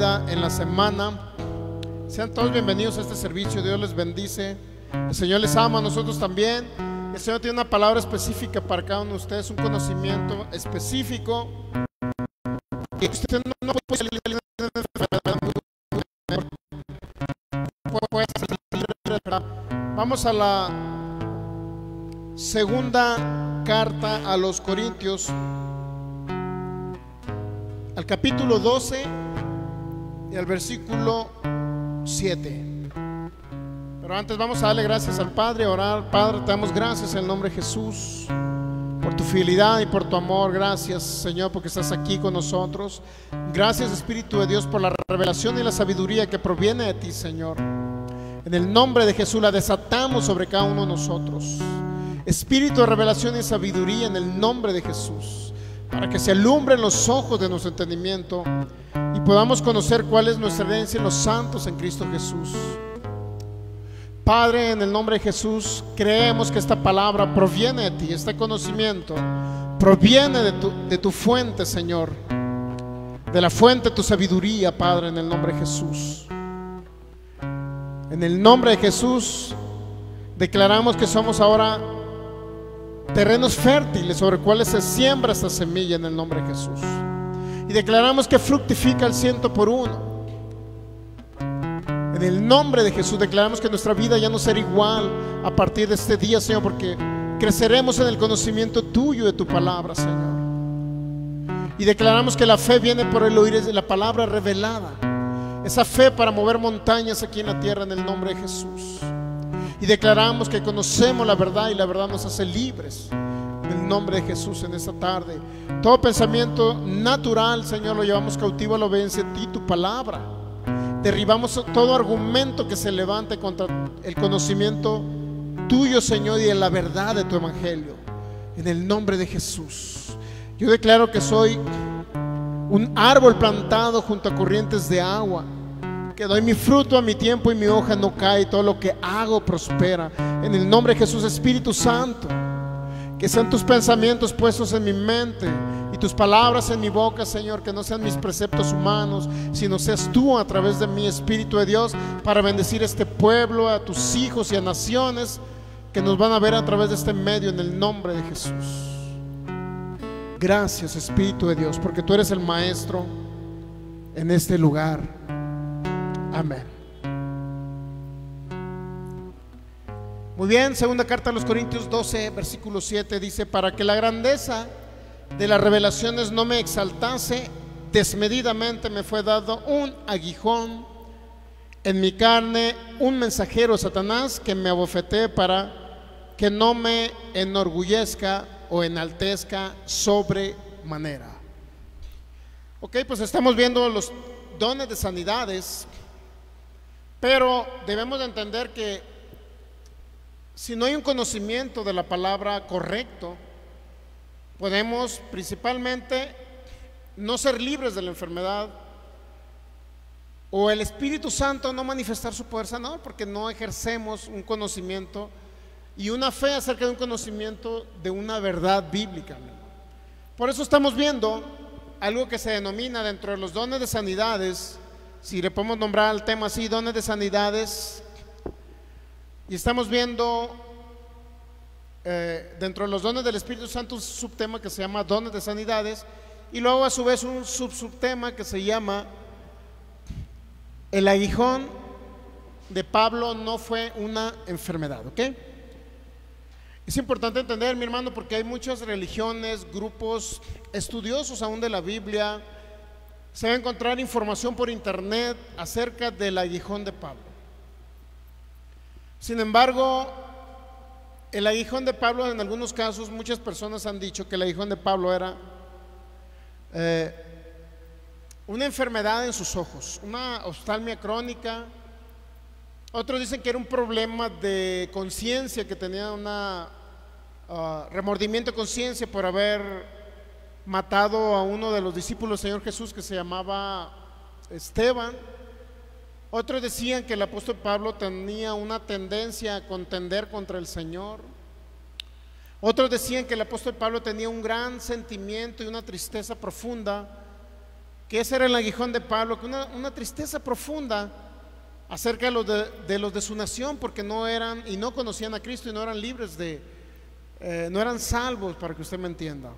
vida en la semana. Sean todos bienvenidos a este servicio. Dios les bendice. El Señor les ama, nosotros también. El Señor tiene una palabra específica para cada uno de ustedes, un conocimiento específico. Y usted no puede salir de la... Vamos a la segunda carta a los Corintios, al capítulo 12 y al versículo 7. Pero antes vamos a darle gracias al Padre, a orar. Padre, te damos gracias en el nombre de Jesús por tu fidelidad y por tu amor. Gracias, Señor, porque estás aquí con nosotros. Gracias, Espíritu de Dios, por la revelación y la sabiduría que proviene de ti, Señor. En el nombre de Jesús la desatamos sobre cada uno de nosotros. Espíritu de revelación y sabiduría en el nombre de Jesús, para que se alumbren los ojos de nuestro entendimiento y podamos conocer cuál es nuestra herencia en los santos en Cristo Jesús. Padre, en el nombre de Jesús, creemos que esta palabra proviene de ti, este conocimiento proviene de tu fuente, Señor, de la fuente de tu sabiduría, Padre, en el nombre de Jesús. En el nombre de Jesús declaramos que somos ahora terrenos fértiles sobre cuales se siembra esta semilla en el nombre de Jesús, y declaramos que fructifica al 100%. En el nombre de Jesús declaramos que nuestra vida ya no será igual a partir de este día, Señor, porque creceremos en el conocimiento tuyo de tu palabra, Señor. Y declaramos que la fe viene por el oír de la palabra revelada, esa fe para mover montañas aquí en la tierra en el nombre de Jesús. Y declaramos que conocemos la verdad y la verdad nos hace libres en el nombre de Jesús en esta tarde. Todo pensamiento natural, Señor, lo llevamos cautivo a la obediencia de ti, tu palabra. Derribamos todo argumento que se levante contra el conocimiento tuyo, Señor, y de la verdad de tu evangelio en el nombre de Jesús. Yo declaro que soy un árbol plantado junto a corrientes de agua, que doy mi fruto a mi tiempo y mi hoja no cae, y todo lo que hago prospera en el nombre de Jesús. Espíritu Santo, que sean tus pensamientos puestos en mi mente y tus palabras en mi boca, Señor, que no sean mis preceptos humanos, sino seas tú a través de mi Espíritu de Dios, para bendecir este pueblo, a tus hijos y a naciones que nos van a ver a través de este medio en el nombre de Jesús. Gracias, Espíritu de Dios, porque tú eres el maestro en este lugar. Amén. Muy bien, segunda carta a los Corintios 12, versículo 7 dice: para que la grandeza de las revelaciones no me exaltase, desmedidamente me fue dado un aguijón en mi carne, un mensajero de Satanás que me abofetee para que no me enorgullezca o enaltezca sobremanera. Ok, pues estamos viendo los dones de sanidades, pero debemos de entender que si no hay un conocimiento de la palabra correcto, podemos principalmente no ser libres de la enfermedad, o el Espíritu Santo no manifestar su poder sanador, porque no ejercemos un conocimiento y una fe acerca de un conocimiento de una verdad bíblica. Por eso estamos viendo algo que se denomina dentro de los dones de sanidades, si le podemos nombrar al tema así, dones de sanidades, y estamos viendo dentro de los dones del Espíritu Santo un subtema que se llama dones de sanidades, y luego a su vez un subtema que se llama el aguijón de Pablo no fue una enfermedad. ¿Ok? Es importante entender, mi hermano, porque hay muchas religiones, grupos estudiosos aún de la Biblia. Se va a encontrar información por internet acerca del aguijón de Pablo. Sin embargo, el aguijón de Pablo, en algunos casos, muchas personas han dicho que el aguijón de Pablo era una enfermedad en sus ojos, una oftalmia crónica. Otros dicen que era un problema de conciencia, que tenía una remordimiento de conciencia por haber matado a uno de los discípulos del Señor Jesús, que se llamaba Esteban. Otros decían que el apóstol Pablo tenía una tendencia a contender contra el Señor. Otros decían que el apóstol Pablo tenía un gran sentimiento y una tristeza profunda que ese era el aguijón de Pablo, que una tristeza profunda acerca de los de su nación, porque no eran y no conocían a Cristo y no eran libres no eran salvos, para que usted me entienda.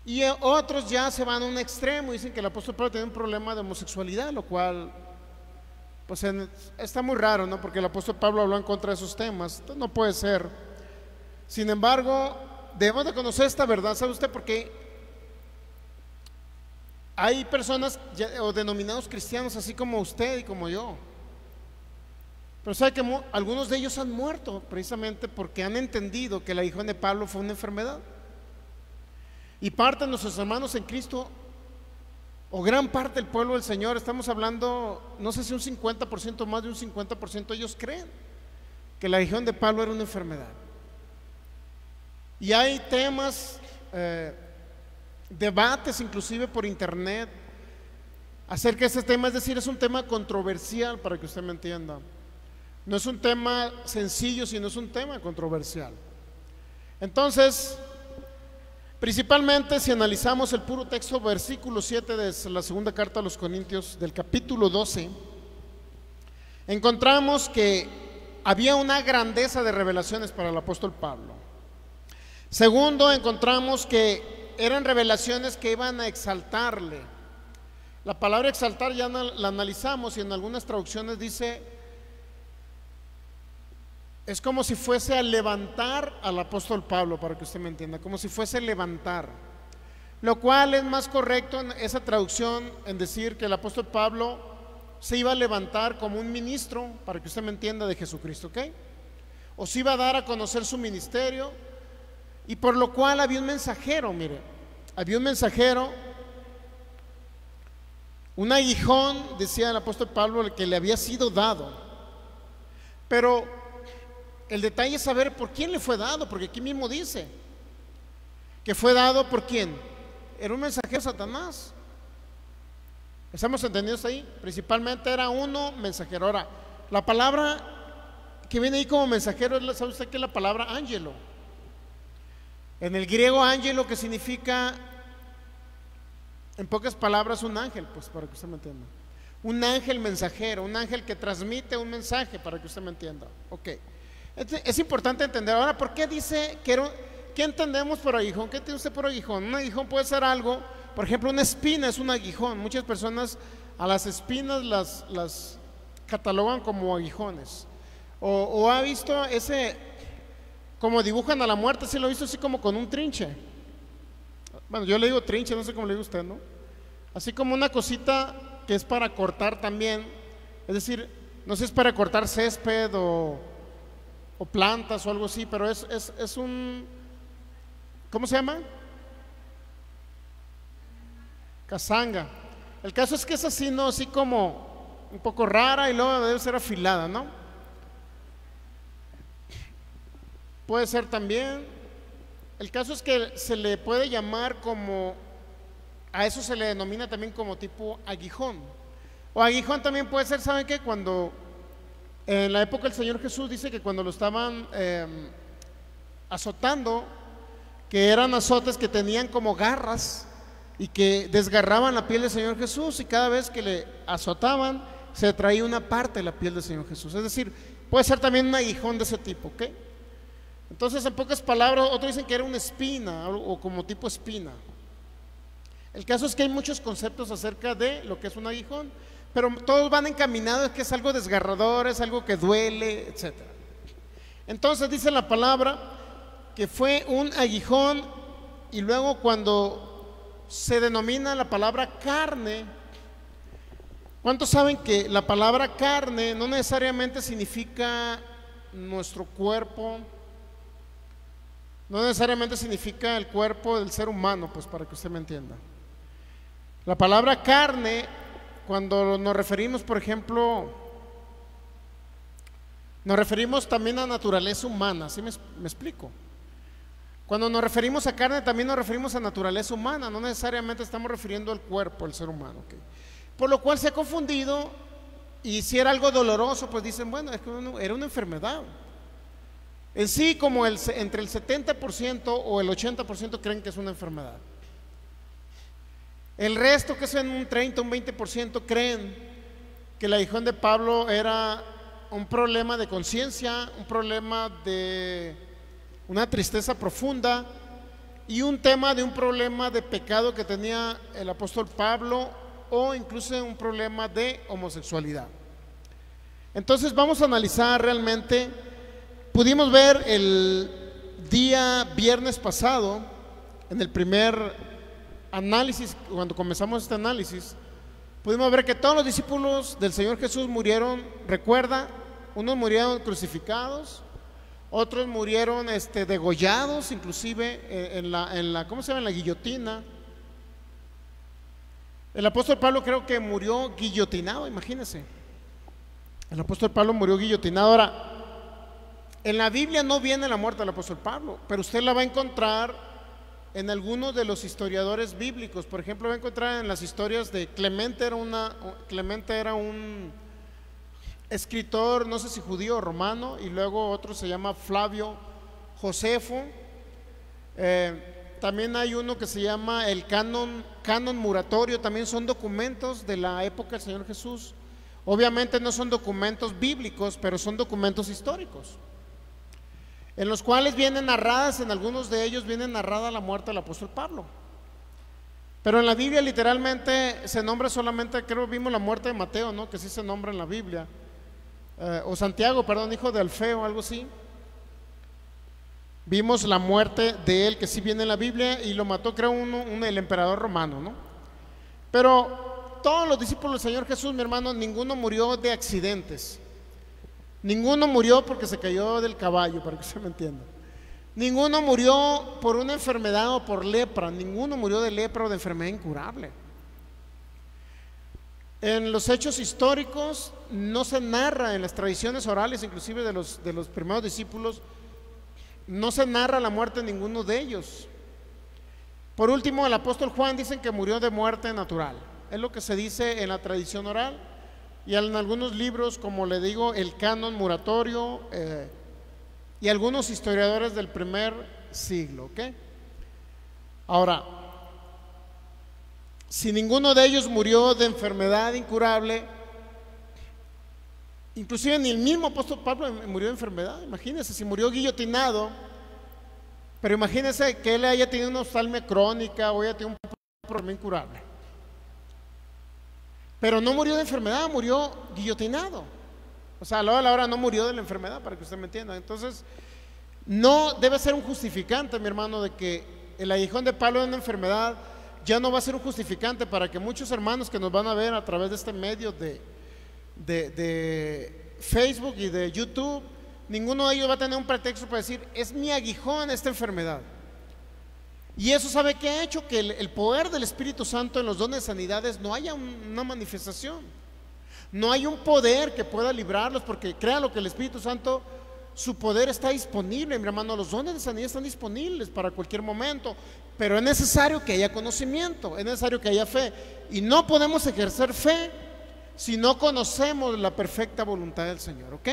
Y otros ya se van a un extremo, dicen que el apóstol Pablo tenía un problema de homosexualidad, lo cual pues está muy raro, ¿no? Porque el apóstol Pablo habló en contra de esos temas. Entonces no puede ser. Sin embargo, debemos de conocer esta verdad, ¿sabe usted? Porque hay personas o denominados cristianos así como usted y como yo, pero sabe que algunos de ellos han muerto precisamente porque han entendido que el aguijón de Pablo fue una enfermedad. Y parte de nuestros hermanos en Cristo, o gran parte del pueblo del Señor, estamos hablando, no sé si un 50%, más de un 50%, ellos creen que el aguijón de Pablo era una enfermedad. Y hay temas, debates inclusive por internet acerca de ese tema, es decir, es un tema controversial, para que usted me entienda. No es un tema sencillo, sino es un tema controversial. Entonces, principalmente si analizamos el puro texto, versículo 7 de la segunda carta a los Corintios del capítulo 12, encontramos que había una grandeza de revelaciones para el apóstol Pablo. Segundo, encontramos que eran revelaciones que iban a exaltarle. La palabra exaltar ya la analizamos y en algunas traducciones dice, es como si fuese a levantar al apóstol Pablo, para que usted me entienda, como si fuese levantar, lo cual es más correcto en esa traducción en decir que el apóstol Pablo se iba a levantar como un ministro, para que usted me entienda, de Jesucristo, ¿ok? O se iba a dar a conocer su ministerio, y por lo cual había un mensajero, mire, había un mensajero, un aguijón, decía el apóstol Pablo, que le había sido dado. Pero el detalle es saber por quién le fue dado, porque aquí mismo dice que fue dado por quién. Era un mensajero de Satanás. ¿Estamos entendidos ahí? Principalmente era uno mensajero. Ahora, la palabra que viene ahí como mensajero, ¿sabe usted qué es la palabra ángelo? En el griego ángelo, que significa, en pocas palabras, un ángel, pues para que usted me entienda. Un ángel mensajero, un ángel que transmite un mensaje, para que usted me entienda. Ok. Es importante entender. Ahora, ¿por qué dice qué entendemos por aguijón? ¿Qué entiende usted por aguijón? Un aguijón puede ser algo, por ejemplo, una espina es un aguijón. Muchas personas a las espinas las catalogan como aguijones. O ha visto ese, como dibujan a la muerte, sí lo he visto así como con un trinche. Bueno, yo le digo trinche, no sé cómo le digo usted, ¿no? Así como una cosita que es para cortar también. Es decir, no sé si es para cortar césped o plantas o algo así, pero es un, ¿cómo se llama? Cazanga. El caso es que es así, ¿no? Así como un poco rara y luego debe ser afilada, ¿no? Puede ser también. El caso es que se le puede llamar como, a eso se le denomina también como tipo aguijón. O aguijón también puede ser, ¿saben qué? Cuando en la época del Señor Jesús dice que cuando lo estaban azotando, que eran azotes que tenían como garras y que desgarraban la piel del Señor Jesús, y cada vez que le azotaban se traía una parte de la piel del Señor Jesús. Es decir, puede ser también un aguijón de ese tipo, ¿ok? Entonces, en pocas palabras, otros dicen que era una espina o como tipo espina. El caso es que hay muchos conceptos acerca de lo que es un aguijón, pero todos van encaminados, que es algo desgarrador, es algo que duele, etc. Entonces dice la palabra que fue un aguijón, y luego cuando se denomina la palabra carne, ¿cuántos saben que la palabra carne no necesariamente significa nuestro cuerpo? No necesariamente significa el cuerpo del ser humano, pues para que usted me entienda. La palabra carne, cuando nos referimos, por ejemplo, nos referimos también a naturaleza humana, ¿sí me explico? Cuando nos referimos a carne, también nos referimos a naturaleza humana, no necesariamente estamos refiriendo al cuerpo del ser humano, ¿okay? Por lo cual se ha confundido, y si era algo doloroso, pues dicen, bueno, es que era una enfermedad. En sí, como entre el 70% o el 80% creen que es una enfermedad. El resto, que es en un 30, un 20%, creen que el aguijón de Pablo era un problema de conciencia, un problema de una tristeza profunda y un tema de un problema de pecado que tenía el apóstol Pablo, o incluso un problema de homosexualidad. Entonces vamos a analizar realmente. Pudimos ver el día viernes pasado, en el primer análisis, cuando comenzamos este análisis, pudimos ver que todos los discípulos del Señor Jesús murieron. Recuerda, unos murieron crucificados, otros murieron degollados, inclusive en la ¿cómo se llama? En la guillotina. El apóstol Pablo creo que murió guillotinado, imagínense. El apóstol Pablo murió guillotinado. Ahora, en la Biblia no viene la muerte del apóstol Pablo, pero usted la va a encontrar en algunos de los historiadores bíblicos. Por ejemplo, va a encontrar en las historias de Clemente. Clemente era un escritor, no sé si judío o romano, y luego otro se llama Flavio Josefo. También hay uno que se llama el canon muratorio. También son documentos de la época del Señor Jesús. Obviamente no son documentos bíblicos, pero son documentos históricos, en los cuales vienen narradas, en algunos de ellos viene narrada la muerte del apóstol Pablo. Pero en la Biblia literalmente se nombra solamente, creo vimos la muerte de Mateo, ¿no? Que sí se nombra en la Biblia, o Santiago, perdón, hijo de Alfeo, algo así. Vimos la muerte de él, que sí viene en la Biblia, y lo mató, creo, el emperador romano, ¿no? Pero todos los discípulos del Señor Jesús, mi hermano, ninguno murió de accidentes. Ninguno murió porque se cayó del caballo, para que se me entienda. Ninguno murió por una enfermedad o por lepra. Ninguno murió de lepra o de enfermedad incurable. En los hechos históricos no se narra, en las tradiciones orales inclusive de los primeros discípulos, no se narra la muerte de ninguno de ellos. Por último, el apóstol Juan dicen que murió de muerte natural. Es lo que se dice en la tradición oral. Y en algunos libros, como le digo, el canon muratorio, y algunos historiadores del primer siglo, ¿ok? Ahora, si ninguno de ellos murió de enfermedad incurable, inclusive ni el mismo apóstol Pablo murió de enfermedad. Imagínense, si murió guillotinado, pero imagínense que él haya tenido una oftalmia crónica o haya tenido un problema incurable. Pero no murió de enfermedad, murió guillotinado. O sea, a la hora no murió de la enfermedad, para que usted me entienda. Entonces, no debe ser un justificante, mi hermano, de que el aguijón de Pablo de una enfermedad ya no va a ser un justificante para que muchos hermanos que nos van a ver a través de este medio de Facebook y de YouTube, ninguno de ellos va a tener un pretexto para decir, es mi aguijón esta enfermedad. Y eso, ¿sabe qué ha hecho? Que el poder del Espíritu Santo en los dones de sanidades no haya una manifestación. No hay un poder que pueda librarlos, porque créanlo que el Espíritu Santo, su poder está disponible, mi hermano. Los dones de sanidad están disponibles para cualquier momento, pero es necesario que haya conocimiento, es necesario que haya fe. Y no podemos ejercer fe si no conocemos la perfecta voluntad del Señor, ¿ok?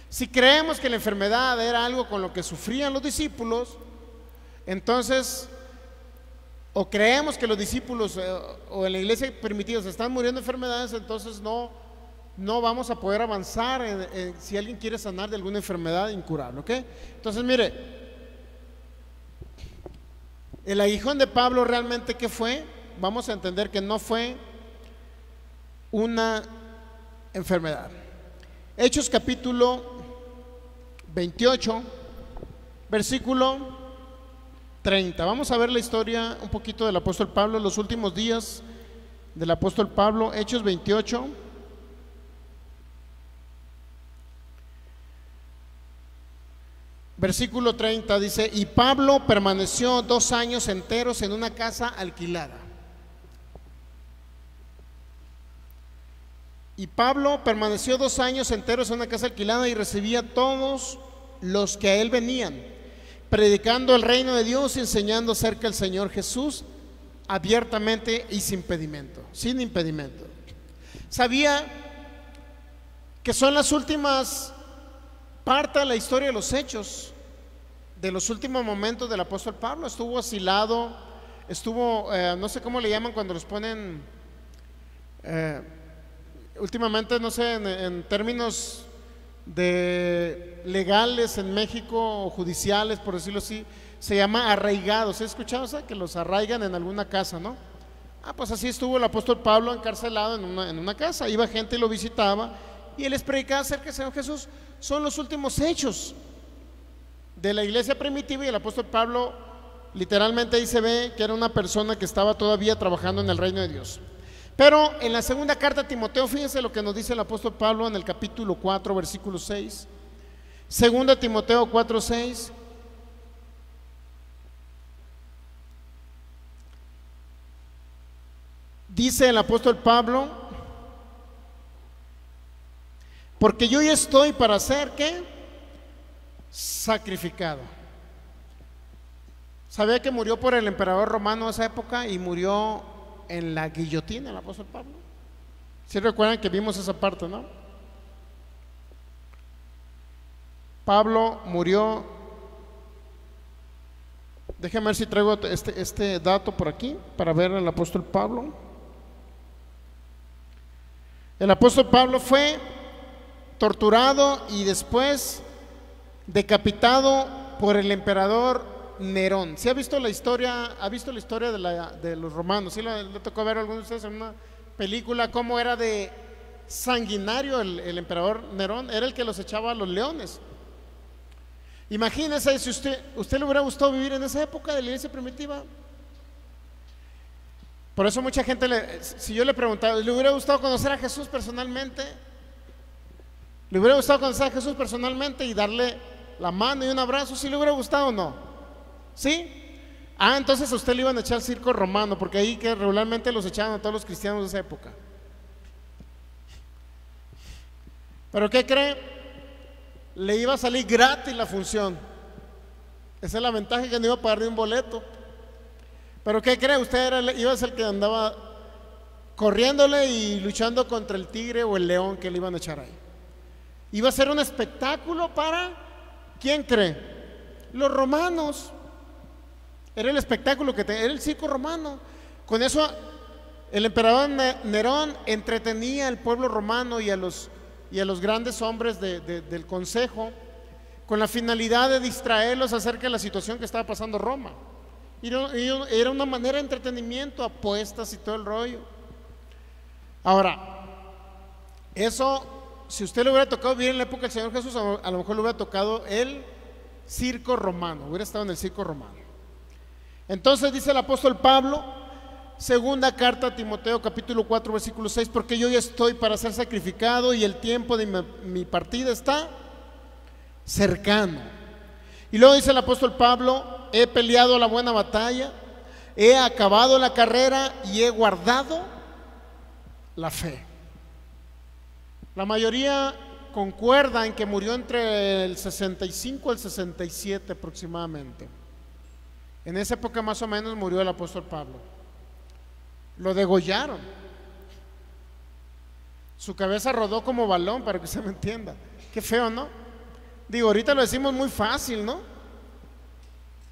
Si creemos que la enfermedad era algo con lo que sufrían los discípulos, entonces, o creemos que los discípulos o en la iglesia primitiva se están muriendo de enfermedades, entonces no vamos a poder avanzar si alguien quiere sanar de alguna enfermedad incurable, ¿ok? Entonces, mire, el aguijón de Pablo realmente, ¿qué fue? Vamos a entender que no fue una enfermedad. Hechos capítulo 28, versículo 30. Vamos a ver la historia un poquito del apóstol Pablo, los últimos días del apóstol Pablo. Hechos 28, versículo 30, dice: y Pablo permaneció 2 años enteros en una casa alquilada. Y Pablo permaneció 2 años enteros en una casa alquilada y recibía a todos los que a él venían, predicando el reino de Dios y enseñando acerca del Señor Jesús abiertamente y sin impedimento. Sabía que son las últimas partes de la historia de los hechos, de los últimos momentos del apóstol Pablo. Estuvo asilado, estuvo, no sé cómo le llaman cuando los ponen, últimamente, no sé, en términos de legales en México o judiciales, por decirlo así, se llama arraigados. ¿Se ha escuchado? O sea, que los arraigan en alguna casa, ¿no? Pues así estuvo el apóstol Pablo encarcelado en una casa. Iba gente y lo visitaba y él les predicaba acerca del Señor Jesús. Son los últimos hechos de la iglesia primitiva, y el apóstol Pablo literalmente ahí se ve que era una persona que estaba todavía trabajando en el reino de Dios. Pero en la segunda carta a Timoteo, fíjense lo que nos dice el apóstol Pablo en el capítulo 4, versículo 6. Segunda Timoteo 4, 6. Dice el apóstol Pablo: porque yo ya estoy para ser, ¿qué? Sacrificado. ¿Sabía que murió por el emperador romano en esa época y murió en la guillotina el apóstol Pablo? ¿Sí recuerdan que vimos esa parte, no? Pablo murió. Déjenme ver si traigo este dato por aquí para ver al apóstol Pablo. El apóstol Pablo fue torturado y después decapitado por el emperador Nerón. ¿Sí ha visto la historia? ¿Ha visto la historia de los romanos? ¿Sí le tocó ver a algunos de ustedes en una película cómo era de sanguinario el emperador Nerón? Era el que los echaba a los leones. Imagínese si usted le hubiera gustado vivir en esa época de la iglesia primitiva. Por eso mucha gente, si yo le preguntaba, ¿le hubiera gustado conocer a Jesús personalmente? ¿Le hubiera gustado conocer a Jesús personalmente y darle la mano y un abrazo? ¿Sí le hubiera gustado o no? ¿Sí? Entonces a usted le iban a echar al circo romano, porque ahí que regularmente los echaban a todos los cristianos de esa época. ¿Pero qué cree? Le iba a salir gratis la función. Esa es la ventaja, que no iba a pagar ni un boleto. ¿Pero qué cree? Usted iba a ser el que andaba corriéndole y luchando contra el tigre o el león que le iban a echar ahí. Iba a ser un espectáculo para, ¿quién cree? Los romanos. Era el espectáculo que tenía, era el circo romano. Con eso el emperador Nerón entretenía al pueblo romano y a los grandes hombres del consejo, con la finalidad de distraerlos acerca de la situación que estaba pasando Roma. Era una manera de entretenimiento, apuestas y todo el rollo. Ahora, eso, si usted le hubiera tocado vivir en la época del Señor Jesús, a lo mejor le hubiera tocado el circo romano, hubiera estado en el circo romano. Entonces dice el apóstol Pablo, segunda carta a Timoteo capítulo 4 versículo 6, porque yo ya estoy para ser sacrificado y el tiempo de mi partida está cercano. Y luego dice el apóstol Pablo: he peleado la buena batalla, he acabado la carrera y he guardado la fe. La mayoría concuerda en que murió entre el 65 al 67 aproximadamente. En esa época más o menos murió el apóstol Pablo. Lo degollaron. Su cabeza rodó como balón, para que usted me entienda. Qué feo, ¿no? Digo, ahorita lo decimos muy fácil, ¿no?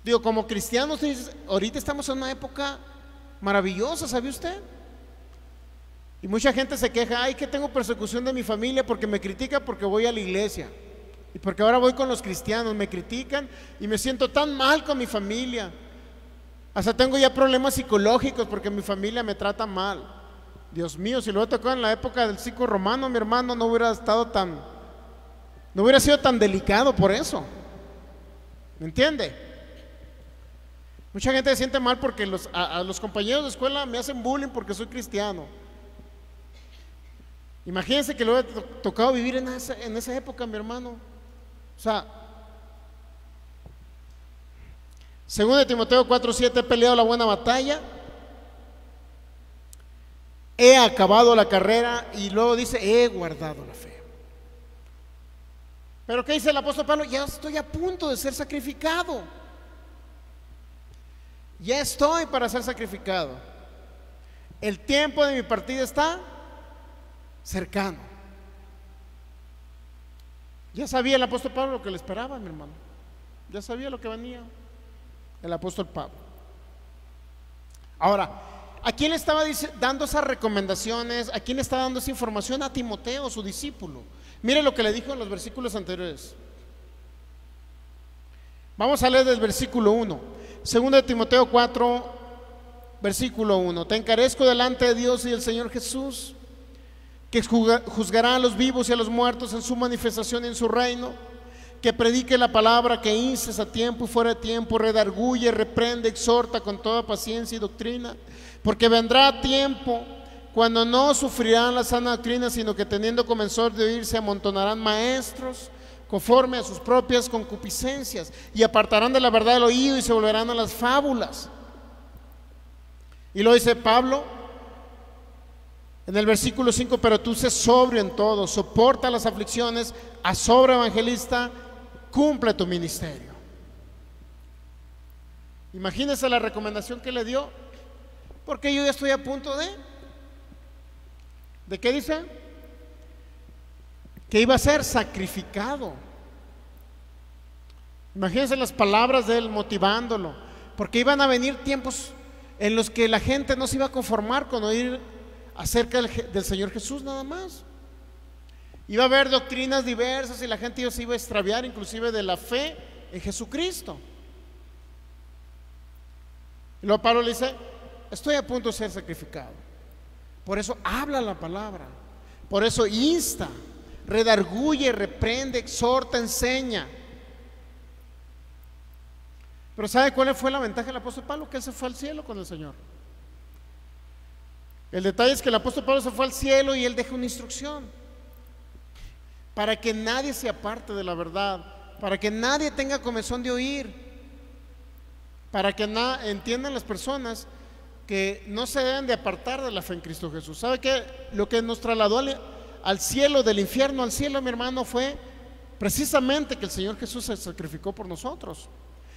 Digo, como cristianos, ahorita estamos en una época maravillosa, ¿sabe usted? Y mucha gente se queja: ay, que tengo persecución de mi familia porque me critica porque voy a la iglesia y porque ahora voy con los cristianos, me critican y me siento tan mal con mi familia. Hasta tengo ya problemas psicológicos porque mi familia me trata mal. Dios mío, si lo hubiera tocado en la época del circo romano, mi hermano, no hubiera sido tan delicado por eso. ¿Me entiende? Mucha gente se siente mal porque a los compañeros de escuela me hacen bullying porque soy cristiano. Imagínense que le hubiera tocado vivir en esa época, mi hermano. O sea, 2 Timoteo 4:7, he peleado la buena batalla, he acabado la carrera, y luego dice: he guardado la fe. Pero ¿qué dice el apóstol Pablo? Ya estoy a punto de ser sacrificado. Ya estoy para ser sacrificado. El tiempo de mi partida está cercano. Ya sabía el apóstol Pablo lo que le esperaba, mi hermano. Ya sabía lo que venía el apóstol Pablo. Ahora, ¿a quién le estaba dando esas recomendaciones? ¿A quién le estaba dando esa información? A Timoteo, su discípulo. Mire lo que le dijo en los versículos anteriores. Vamos a leer del versículo 1. Segundo de Timoteo 4, versículo 1. Te encarezco delante de Dios y del Señor Jesús, que juzgará a los vivos y a los muertos en su manifestación y en su reino, que predique la palabra, que instes a tiempo y fuera de tiempo, redarguye, reprende, exhorta con toda paciencia y doctrina, porque vendrá tiempo cuando no sufrirán la sana doctrina, sino que teniendo comenzó de oír, se amontonarán maestros conforme a sus propias concupiscencias, y apartarán de la verdad el oído y se volverán a las fábulas. Y lo dice Pablo en el versículo 5, pero tú sé sobrio en todo, soporta las aflicciones, asobra evangelista, cumple tu ministerio. Imagínense la recomendación que le dio, porque yo ya estoy a punto ¿de qué dice? Que iba a ser sacrificado. Imagínense las palabras de él motivándolo, porque iban a venir tiempos en los que la gente no se iba a conformar con oír acerca del Señor Jesús nada más. Iba a haber doctrinas diversas y la gente se iba a extraviar inclusive de la fe en Jesucristo. Y luego Pablo le dice, estoy a punto de ser sacrificado. Por eso habla la palabra, por eso insta, redarguye, reprende, exhorta, enseña. Pero ¿sabe cuál fue la ventaja del apóstol Pablo? Que él se fue al cielo con el Señor. El detalle es que el apóstol Pablo se fue al cielo y él deja una instrucción para que nadie se aparte de la verdad, para que nadie tenga comezón de oír, para que entiendan las personas que no se deben de apartar de la fe en Cristo Jesús. ¿Sabe qué? Lo que nos trasladó al cielo, del infierno al cielo, mi hermano, fue precisamente que el Señor Jesús se sacrificó por nosotros,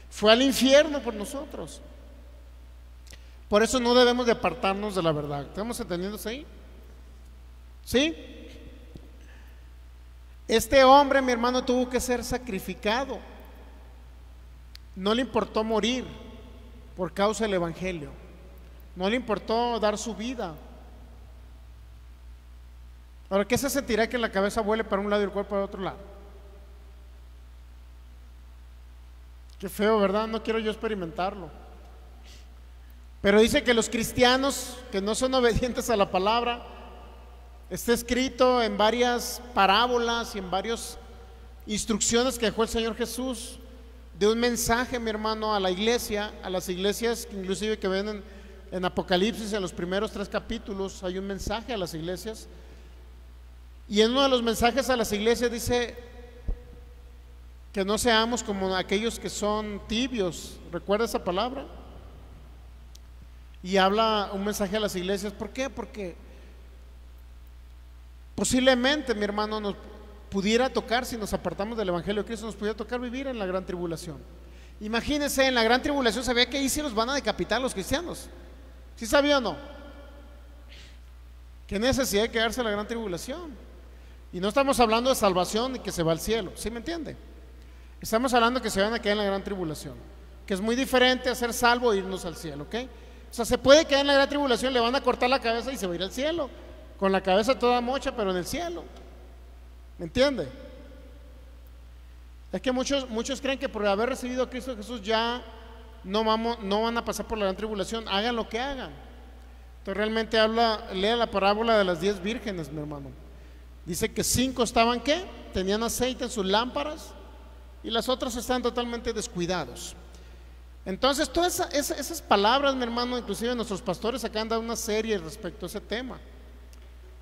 fue al infierno por nosotros. Por eso no debemos de apartarnos de la verdad. ¿Estamos entendiéndose ahí? ¿Sí? Este hombre, mi hermano, tuvo que ser sacrificado. No le importó morir por causa del evangelio. No le importó dar su vida. Ahora, ¿qué se sentirá que la cabeza vuele para un lado y el cuerpo para otro lado? Qué feo, ¿verdad? No quiero yo experimentarlo. Pero dice que los cristianos que no son obedientes a la palabra, está escrito en varias parábolas y en varias instrucciones que dejó el Señor Jesús, de un mensaje, mi hermano, a la iglesia, a las iglesias, inclusive que ven en Apocalipsis, en los primeros 3 capítulos, hay un mensaje a las iglesias. Y en uno de los mensajes a las iglesias dice que no seamos como aquellos que son tibios. ¿Recuerda esa palabra? Y habla un mensaje a las iglesias. ¿Por qué? Porque posiblemente, mi hermano, nos pudiera tocar, si nos apartamos del evangelio de Cristo, nos pudiera tocar vivir en la gran tribulación. Imagínense, en la gran tribulación, ¿sabía que ahí sí los van a decapitar los cristianos? ¿Sí sabía o no? ¿Qué necesidad de quedarse en la gran tribulación? Y no estamos hablando de salvación y que se va al cielo, ¿sí me entiende? Estamos hablando de que se van a quedar en la gran tribulación, que es muy diferente a ser salvo e irnos al cielo, ¿ok? O sea, se puede quedar en la gran tribulación, le van a cortar la cabeza y se va a ir al cielo, con la cabeza toda mocha, pero en el cielo. ¿Me entiende? Es que muchos creen que por haber recibido a Cristo Jesús ya no van a pasar por la gran tribulación, hagan lo que hagan. Entonces realmente lea la parábola de las 10 vírgenes, mi hermano. Dice que 5 estaban, ¿qué? Tenían aceite en sus lámparas y las otras estaban totalmente descuidados. Entonces todas esas palabras, mi hermano, inclusive nuestros pastores acá han dado una serie respecto a ese tema.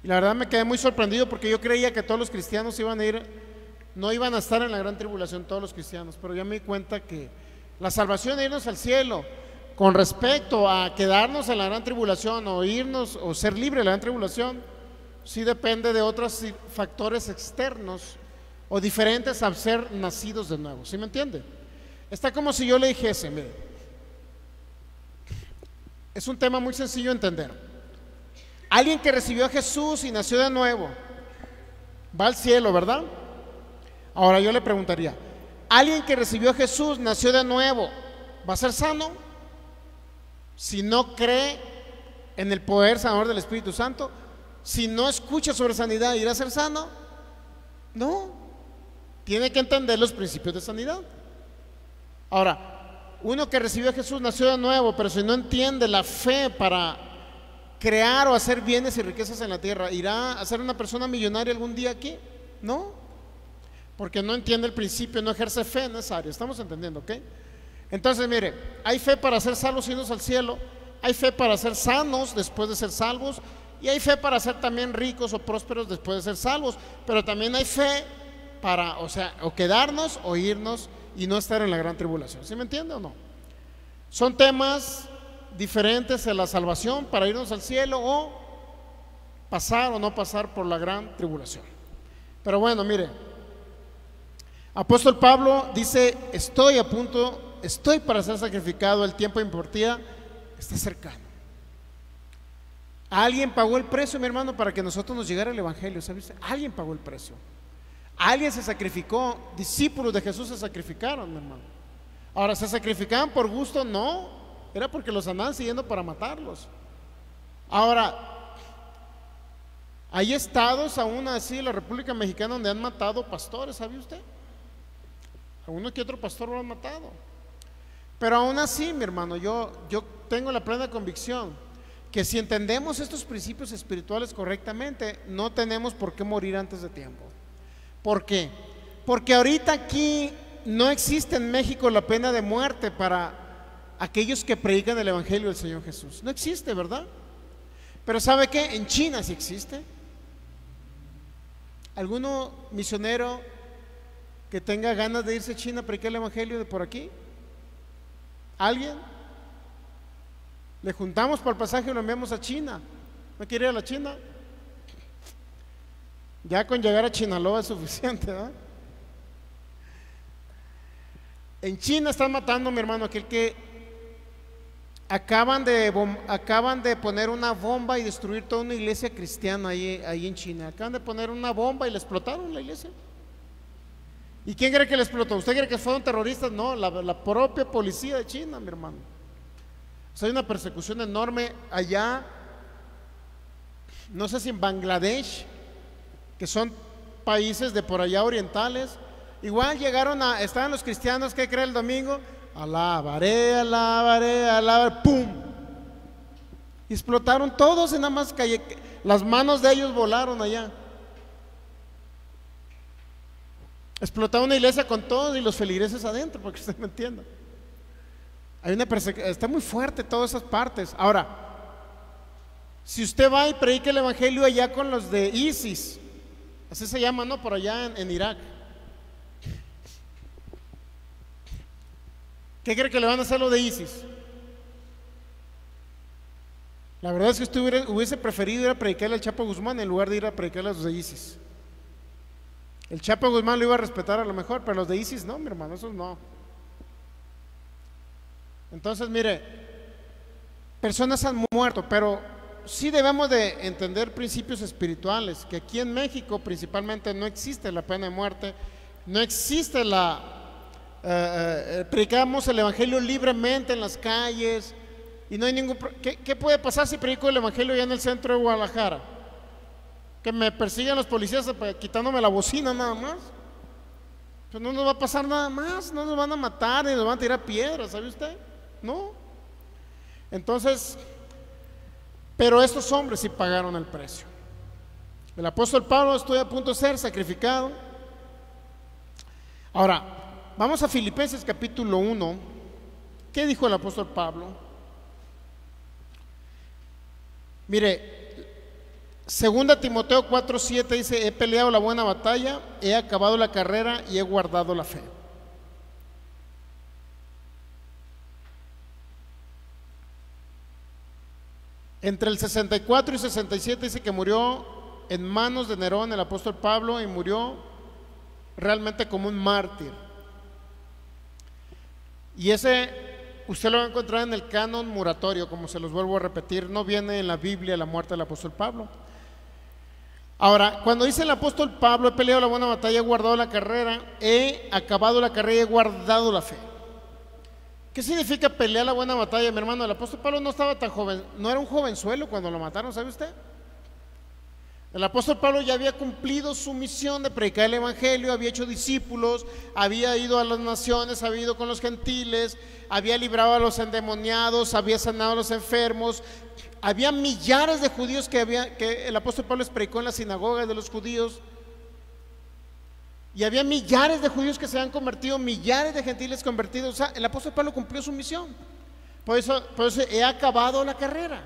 Y la verdad me quedé muy sorprendido porque yo creía que todos los cristianos no iban a estar en la gran tribulación, todos los cristianos, pero ya me di cuenta que la salvación de irnos al cielo con respecto a quedarnos en la gran tribulación o irnos o ser libre de la gran tribulación, sí depende de otros factores externos o diferentes al ser nacidos de nuevo. ¿Sí me entiende? Está como si yo le dijese, mire, es un tema muy sencillo de entender. Alguien que recibió a Jesús y nació de nuevo va al cielo, ¿verdad? Ahora yo le preguntaría, alguien que recibió a Jesús, nació de nuevo, ¿va a ser sano? si no cree en el poder sanador del Espíritu Santo, si no escucha sobre sanidad, ¿irá a ser sano? No, tiene que entender los principios de sanidad. Ahora, uno que recibió a Jesús nació de nuevo, pero si no entiende la fe para crear o hacer bienes y riquezas en la tierra, ¿irá a ser una persona millonaria algún día aquí? No, porque no entiende el principio, no ejerce fe en esa área. ¿Estamos entendiendo? ¿Ok? Entonces, mire, hay fe para ser salvos y irnos al cielo, hay fe para ser sanos después de ser salvos, y hay fe para ser también ricos o prósperos después de ser salvos, pero también hay fe para, o quedarnos o irnos y no estar en la gran tribulación. ¿Sí me entiende o no? Son temas diferentes en la salvación para irnos al cielo o pasar o no pasar por la gran tribulación. Pero bueno, mire, apóstol Pablo dice: estoy a punto, estoy para ser sacrificado, el tiempo de mi partida está cercano. Alguien pagó el precio, mi hermano, para que nosotros nos llegara el evangelio. ¿Sabes? Alguien pagó el precio, alguien se sacrificó. Discípulos de Jesús se sacrificaron, mi hermano. Ahora, ¿se sacrificaban por gusto? No, era porque los andaban siguiendo para matarlos. Ahora, hay estados aún así en la República Mexicana donde han matado pastores, ¿sabe usted? A uno que otro pastor lo han matado. Pero aún así, mi hermano, yo tengo la plena convicción que si entendemos estos principios espirituales correctamente, no tenemos por qué morir antes de tiempo. ¿Por qué? Porque ahorita aquí no existe en México la pena de muerte para aquellos que predican el evangelio del Señor Jesús. No existe, ¿verdad? Pero ¿sabe qué? En China sí existe. ¿Alguno misionero que tenga ganas de irse a China a predicar el evangelio de por aquí? ¿Alguien? Le juntamos para el pasaje y lo enviamos a China. ¿No quiere ir a la China? Ya con llegar a Chinaloa es suficiente, ¿verdad? En China están matando, mi hermano, aquel que acaban de poner una bomba y destruir toda una iglesia cristiana ahí en China. Acaban de poner una bomba y le explotaron la iglesia. ¿Y quién cree que le explotó? ¿Usted cree que fueron terroristas? No, la propia policía de China, mi hermano. O sea, hay una persecución enorme allá, no sé si en Bangladesh, que son países de por allá orientales. Igual estaban los cristianos, ¿qué cree el domingo? Alabaré, alabaré, alabaré, ¡pum! Y explotaron todos y nada más las manos de ellos volaron allá. Explotaron una iglesia con todos y los feligreses adentro, para que usted me entienda. Hay una está muy fuerte todas esas partes. Ahora, si usted va y predica el evangelio allá con los de ISIS, así se llama, ¿no? Por allá en Irak, ¿qué cree que le van a hacer los de ISIS? La verdad es que usted hubiese preferido ir a predicarle al Chapo Guzmán en lugar de ir a predicarle a los de ISIS. El Chapo Guzmán lo iba a respetar a lo mejor, pero los de ISIS no, mi hermano, esos no. Entonces, mire, personas han muerto, pero sí debemos de entender principios espirituales, que aquí en México principalmente no existe la pena de muerte, no existe predicamos el evangelio libremente en las calles y no hay ningún ¿qué puede pasar si predico el evangelio ya en el centro de Guadalajara? Que me persiguen los policías quitándome la bocina nada más. Pues no nos va a pasar nada más, no nos van a matar ni nos van a tirar piedras, ¿sabe usted? No. Entonces, pero estos hombres sí pagaron el precio. El apóstol Pablo estuvo a punto de ser sacrificado. Ahora, vamos a Filipenses capítulo 1. ¿Qué dijo el apóstol Pablo? Mire, 2 Timoteo 4:7 dice: he peleado la buena batalla, he acabado la carrera y he guardado la fe. Entre el 64 y 67 dice que murió en manos de Nerón el apóstol Pablo, y murió realmente como un mártir. Y ese usted lo va a encontrar en el canon muratorio, como se los vuelvo a repetir, no viene en la Biblia la muerte del apóstol Pablo. Ahora, cuando dice el apóstol Pablo: he peleado la buena batalla, he guardado la carrera, he acabado la carrera y he guardado la fe, ¿Qué significa pelear la buena batalla, mi hermano? El apóstol Pablo no estaba tan joven, no era un jovenzuelo cuando lo mataron, ¿sabe usted? El apóstol Pablo ya había cumplido su misión de predicar el evangelio, había hecho discípulos, había ido a las naciones, había ido con los gentiles, había librado a los endemoniados, había sanado a los enfermos. Había millares de judíos que el apóstol Pablo les predicó en las sinagogas de los judíos. Y había millares de judíos que se han convertido, millares de gentiles convertidos. O sea, el apóstol Pablo cumplió su misión. Por eso he acabado la carrera.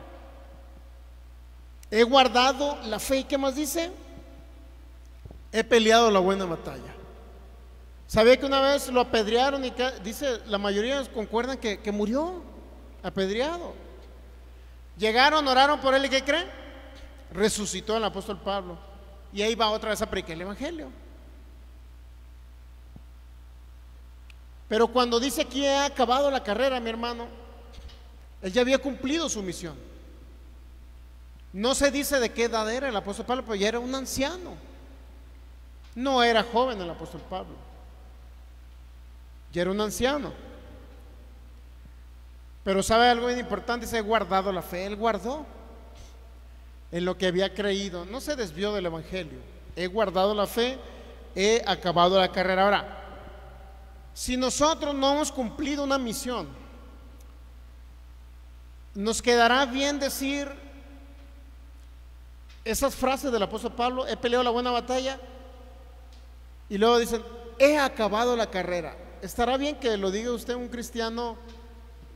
He guardado la fe. ¿Y qué más dice? He peleado la buena batalla. ¿Sabía que una vez lo apedrearon? Y dice, la mayoría concuerdan que murió apedreado. Llegaron, oraron por él, ¿y qué creen? Resucitó el apóstol Pablo. Y ahí va otra vez a predicar el evangelio. Pero cuando dice aquí he acabado la carrera, mi hermano, él ya había cumplido su misión. No se dice de qué edad era el apóstol Pablo, pero ya era un anciano. No era joven el apóstol Pablo, ya era un anciano. Pero sabe algo bien importante, dice, he guardado la fe. Él guardó en lo que había creído, no se desvió del evangelio. He guardado la fe, he acabado la carrera. Ahora, si nosotros no hemos cumplido una misión, nos quedará bien decir esas frases del apóstol Pablo: he peleado la buena batalla, y luego dicen, he acabado la carrera. ¿Estará bien que lo diga usted, un cristiano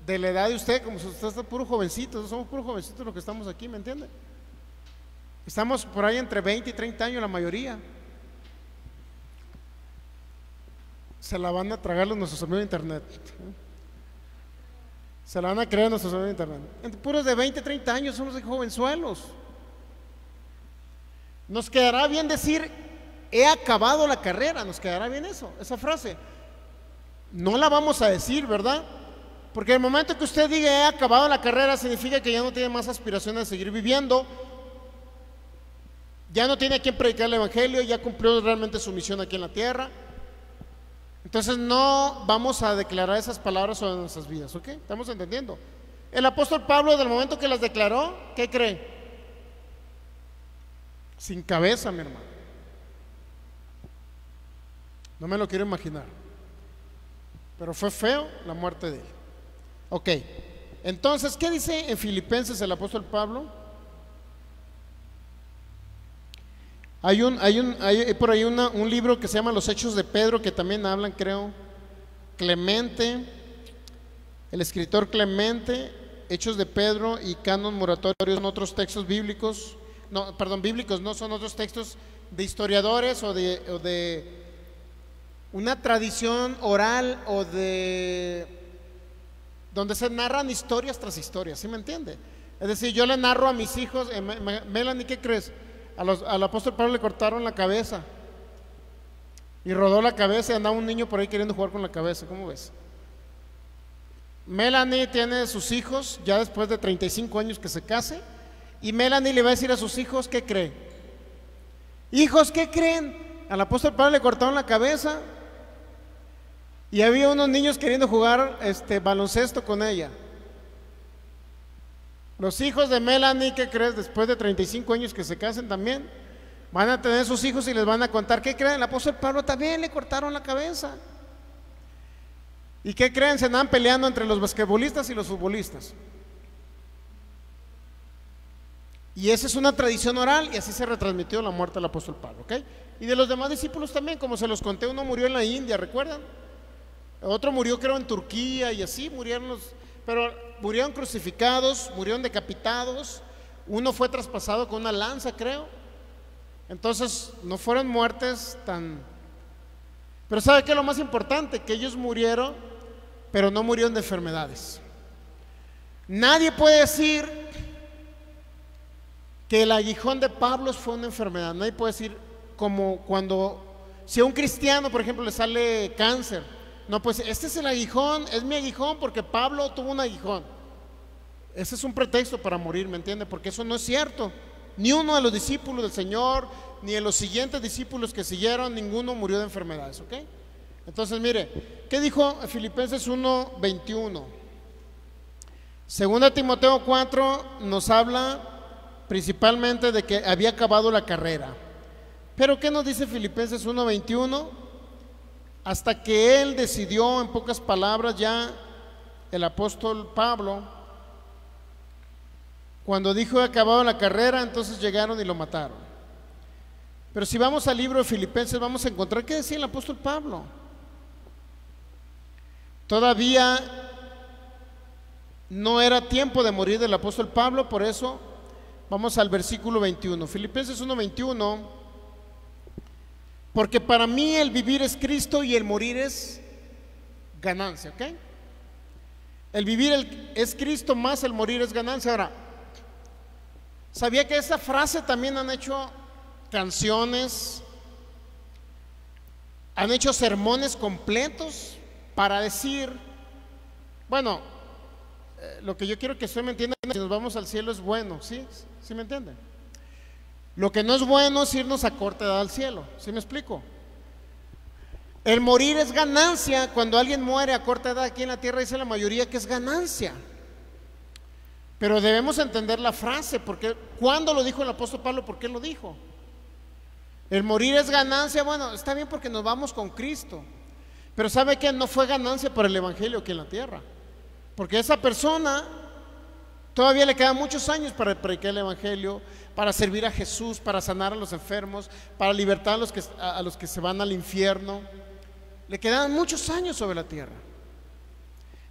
de la edad de usted, como si usted está puro jovencito? Somos puros jovencitos los que estamos aquí, ¿me entiende? Estamos por ahí entre 20 y 30 años la mayoría. Se la van a tragar nuestros amigos de internet. Se la van a creer nuestros amigos de internet. Entre puros de 20, 30 años somos de jovenzuelos. Nos quedará bien decir, he acabado la carrera. Nos quedará bien eso, esa frase. No la vamos a decir, ¿verdad? Porque el momento que usted diga he acabado la carrera, significa que ya no tiene más aspiraciones de seguir viviendo, ya no tiene a quien predicar el evangelio, ya cumplió realmente su misión aquí en la tierra. Entonces no vamos a declarar esas palabras sobre nuestras vidas, ¿ok? ¿Estamos entendiendo? El apóstol Pablo, del momento que las declaró, ¿qué cree? Sin cabeza, mi hermano. No me lo quiero imaginar. Pero fue feo la muerte de él. Ok, entonces, ¿qué dice en Filipenses el apóstol Pablo? Hay por ahí un libro que se llama Los Hechos de Pedro, que también hablan, creo, Clemente, el escritor Clemente, Hechos de Pedro y Canon Moratorio son otros textos bíblicos, no, perdón, bíblicos no, son otros textos de historiadores o de una tradición oral o de donde se narran historias tras historias, ¿sí me entiende? Es decir, yo le narro a mis hijos, Melanie, ¿qué crees? Al apóstol Pablo le cortaron la cabeza y rodó la cabeza y andaba un niño por ahí queriendo jugar con la cabeza. ¿Cómo ves? Melanie tiene sus hijos ya después de 35 años que se case, y Melanie le va a decir a sus hijos, ¿qué cree? Hijos, ¿qué creen? Al apóstol Pablo le cortaron la cabeza y había unos niños queriendo jugar baloncesto con ella. Los hijos de Melanie, ¿qué crees? Después de 35 años que se casen también, van a tener sus hijos y les van a contar, ¿qué creen? El apóstol Pablo también le cortaron la cabeza. ¿Y qué creen? Se andan peleando entre los basquetbolistas y los futbolistas. Y esa es una tradición oral, y así se retransmitió la muerte del apóstol Pablo, ¿ok? Y de los demás discípulos también, como se los conté, uno murió en la India, ¿recuerdan? Otro murió, creo, en Turquía, y así murieron pero murieron crucificados, murieron decapitados. Uno fue traspasado con una lanza, creo. Entonces no fueron muertes tan... Pero ¿sabe qué es lo más importante? Que ellos murieron, pero no murieron de enfermedades. Nadie puede decir que el aguijón de Pablo fue una enfermedad. Nadie puede decir, como cuando, si a un cristiano, por ejemplo, le sale cáncer, no, pues este es el aguijón, es mi aguijón porque Pablo tuvo un aguijón. Ese es un pretexto para morir, ¿me entiende? Porque eso no es cierto. Ni uno de los discípulos del Señor, ni de los siguientes discípulos que siguieron, ninguno murió de enfermedades, ¿ok? Entonces, mire, ¿qué dijo Filipenses 1:21? Segunda Timoteo 4 nos habla principalmente de que había acabado la carrera. Pero ¿qué nos dice Filipenses 1:21? Hasta que él decidió, en pocas palabras, ya el apóstol Pablo, cuando dijo he acabado la carrera, entonces llegaron y lo mataron. Pero si vamos al libro de Filipenses, vamos a encontrar qué decía el apóstol Pablo. Todavía no era tiempo de morir del apóstol Pablo, por eso vamos al versículo 21. Filipenses 1:21. Porque para mí el vivir es Cristo y el morir es ganancia, ¿ok? El vivir es Cristo, más el morir es ganancia. Ahora, ¿sabía que esa frase también han hecho canciones, han hecho sermones completos para decir, bueno, lo que yo quiero que usted me entienda, si nos vamos al cielo es bueno, ¿sí? ¿Sí me entiende? Lo que no es bueno es irnos a corta edad al cielo, ¿sí me explico? El morir es ganancia. Cuando alguien muere a corta edad aquí en la tierra, dice la mayoría que es ganancia. Pero debemos entender la frase, porque ¿cuándo lo dijo el apóstol Pablo? ¿Por qué lo dijo? El morir es ganancia. Bueno, está bien porque nos vamos con Cristo, pero ¿sabe qué? No fue ganancia para el evangelio aquí en la tierra, porque esa persona todavía le quedan muchos años para predicar el evangelio, para servir a Jesús, para sanar a los enfermos, para libertar a los que se van al infierno. Le quedan muchos años sobre la tierra.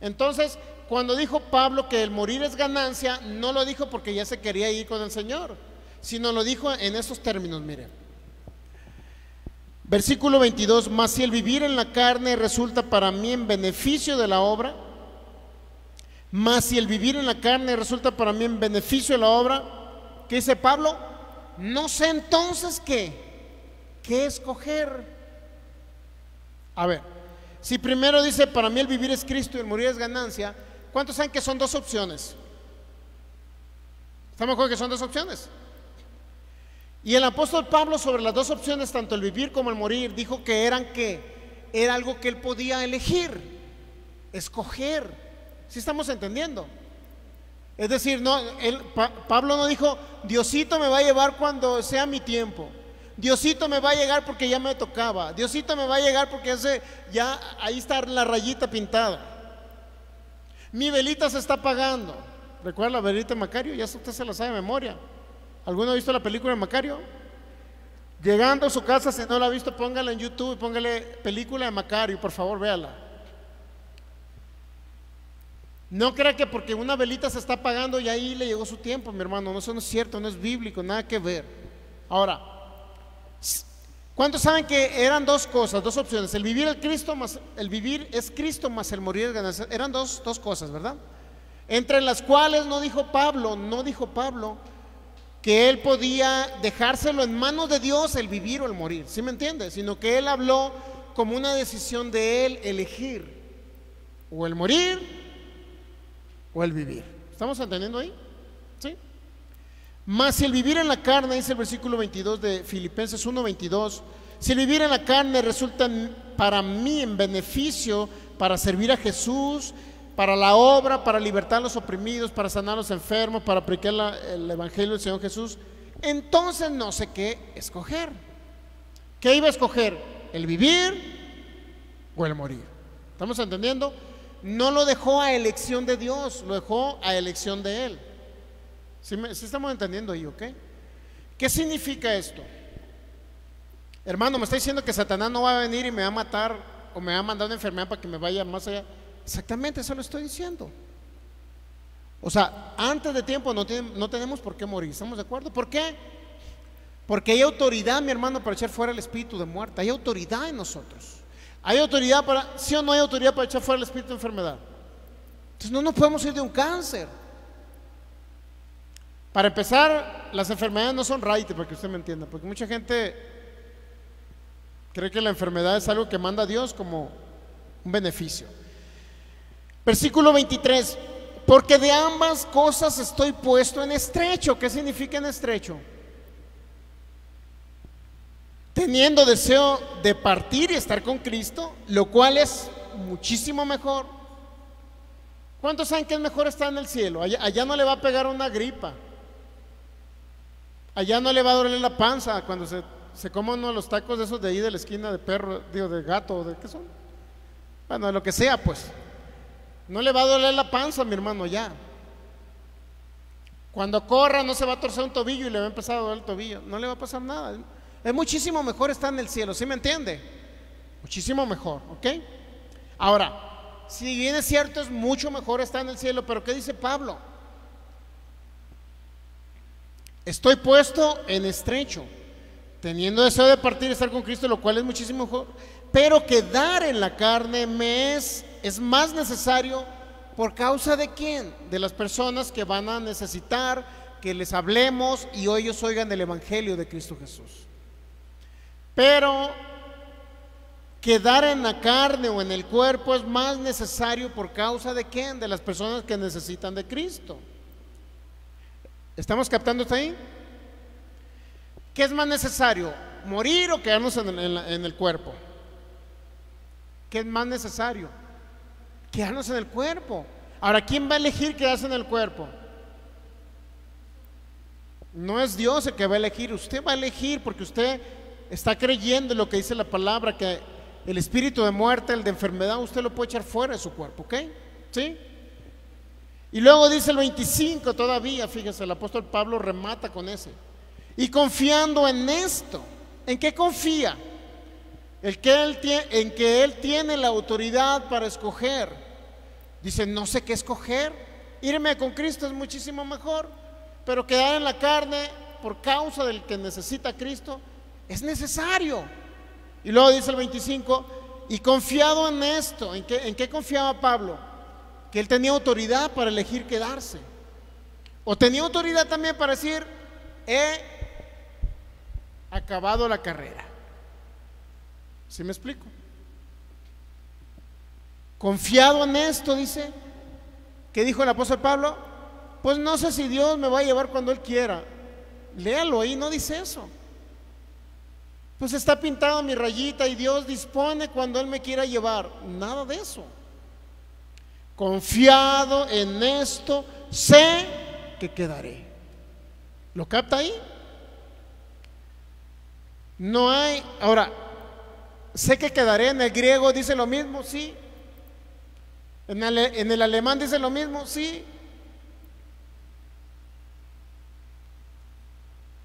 Entonces, cuando dijo Pablo que el morir es ganancia, no lo dijo porque ya se quería ir con el Señor, sino lo dijo en esos términos. Mire, versículo 22: mas si el vivir en la carne resulta para mí en beneficio de la obra, mas si el vivir en la carne resulta para mí en beneficio de la obra, ¿qué dice Pablo? No sé entonces qué escoger. A ver, si primero dice para mí el vivir es Cristo y el morir es ganancia, ¿cuántos saben que son dos opciones? ¿Estamos de acuerdo que son dos opciones? Y el apóstol Pablo, sobre las dos opciones, tanto el vivir como el morir, dijo que era algo que él podía elegir, escoger. ¿Sí estamos entendiendo? Es decir, no, Pablo no dijo Diosito me va a llevar cuando sea mi tiempo, Diosito me va a llegar porque ya me tocaba, Diosito me va a llegar porque ya ahí está la rayita pintada, mi velita se está apagando. ¿Recuerda la velita de Macario? Ya usted se la sabe de memoria. ¿Alguno ha visto la película de Macario? Llegando a su casa, si no la ha visto, póngala en YouTube y póngale película de Macario, por favor, véala. No crea que porque una velita se está apagando y ahí le llegó su tiempo, mi hermano. No, eso no es cierto, no es bíblico, nada que ver. Ahora, ¿cuántos saben que eran dos cosas, dos opciones? El vivir es Cristo más el morir es ganancia. Eran dos cosas, ¿verdad? Entre las cuales no dijo Pablo que él podía dejárselo en manos de Dios el vivir o el morir, ¿sí me entiende? Sino que él habló como una decisión de él elegir o el morir o el vivir. ¿Estamos entendiendo ahí? ¿Sí? Mas si el vivir en la carne, dice el versículo 22 de Filipenses 1:22, si el vivir en la carne resulta para mí en beneficio para servir a Jesús, para la obra, para libertar a los oprimidos, para sanar a los enfermos, para predicar el evangelio del Señor Jesús, entonces no sé qué escoger. ¿Qué iba a escoger? ¿El vivir o el morir? ¿Estamos entendiendo? No lo dejó a elección de Dios, lo dejó a elección de él. ¿Sí estamos entendiendo ahí, ok? ¿Qué significa esto? Hermano, me está diciendo que Satanás no va a venir y me va a matar o me va a mandar una enfermedad para que me vaya más allá. Exactamente, eso lo estoy diciendo. O sea, antes de tiempo no tenemos por qué morir, ¿estamos de acuerdo? ¿Por qué? Porque hay autoridad, mi hermano, para echar fuera el espíritu de muerte. Hay autoridad en nosotros. Hay autoridad ¿sí o no hay autoridad para echar fuera el espíritu de enfermedad? Entonces no nos podemos ir de un cáncer. Para empezar, las enfermedades no son right, para que usted me entienda, porque mucha gente cree que la enfermedad es algo que manda Dios como un beneficio. Versículo 23: porque de ambas cosas estoy puesto en estrecho. ¿Qué significa en estrecho? teniendo deseo de partir y estar con Cristo, lo cual es muchísimo mejor. ¿Cuántos saben que es mejor estar en el cielo? Allá no le va a pegar una gripa, allá no le va a doler la panza cuando se coma uno de los tacos de esos de ahí de la esquina de perro, digo, de gato, ¿de qué son? Bueno, de lo que sea, pues. No le va a doler la panza, mi hermano, ya. Cuando corra no se va a torcer un tobillo y le va a empezar a doler el tobillo. No le va a pasar nada. Es muchísimo mejor estar en el cielo, ¿sí me entiende? Muchísimo mejor, ¿ok? Ahora, si bien es cierto, es mucho mejor estar en el cielo, pero ¿qué dice Pablo? Estoy puesto en estrecho, teniendo deseo de partir y estar con Cristo, lo cual es muchísimo mejor, pero quedar en la carne me es más necesario. ¿Por causa de quién? De las personas que van a necesitar que les hablemos y ellos oigan el evangelio de Cristo Jesús. Pero quedar en la carne o en el cuerpo es más necesario. ¿Por causa de quién? De las personas que necesitan de Cristo. ¿Estamos captando hasta ahí? ¿Qué es más necesario? ¿Morir o quedarnos en el cuerpo? ¿Qué es más necesario? Quedarnos en el cuerpo. Ahora, ¿quién va a elegir quedarse en el cuerpo? No es Dios el que va a elegir, usted va a elegir, porque usted está creyendo en lo que dice la palabra, que el espíritu de muerte, el de enfermedad, usted lo puede echar fuera de su cuerpo, ¿ok? ¿Sí? Y luego dice el 25 todavía, fíjese, el apóstol Pablo remata con ese. Y confiando en esto, ¿en qué confía? En que Él tiene la autoridad para escoger. Dice, no sé qué escoger. Irme con Cristo es muchísimo mejor, pero quedar en la carne por causa del que necesita a Cristo es necesario. Y luego dice el 25, y confiado en esto, ¿en qué confiaba Pablo? Que él tenía autoridad para elegir quedarse, o tenía autoridad también para decir, he acabado la carrera. ¿Sí me explico? Confiado en esto, dice. ¿Qué dijo el apóstol Pablo? Pues no sé si Dios me va a llevar cuando Él quiera. Léalo ahí, no dice eso. Pues está pintado mi rayita y Dios dispone cuando Él me quiera llevar. Nada de eso. Confiado en esto, sé que quedaré. ¿Lo capta ahí? No hay. Ahora, sé que quedaré. En el griego dice lo mismo, sí. En el alemán dice lo mismo, sí.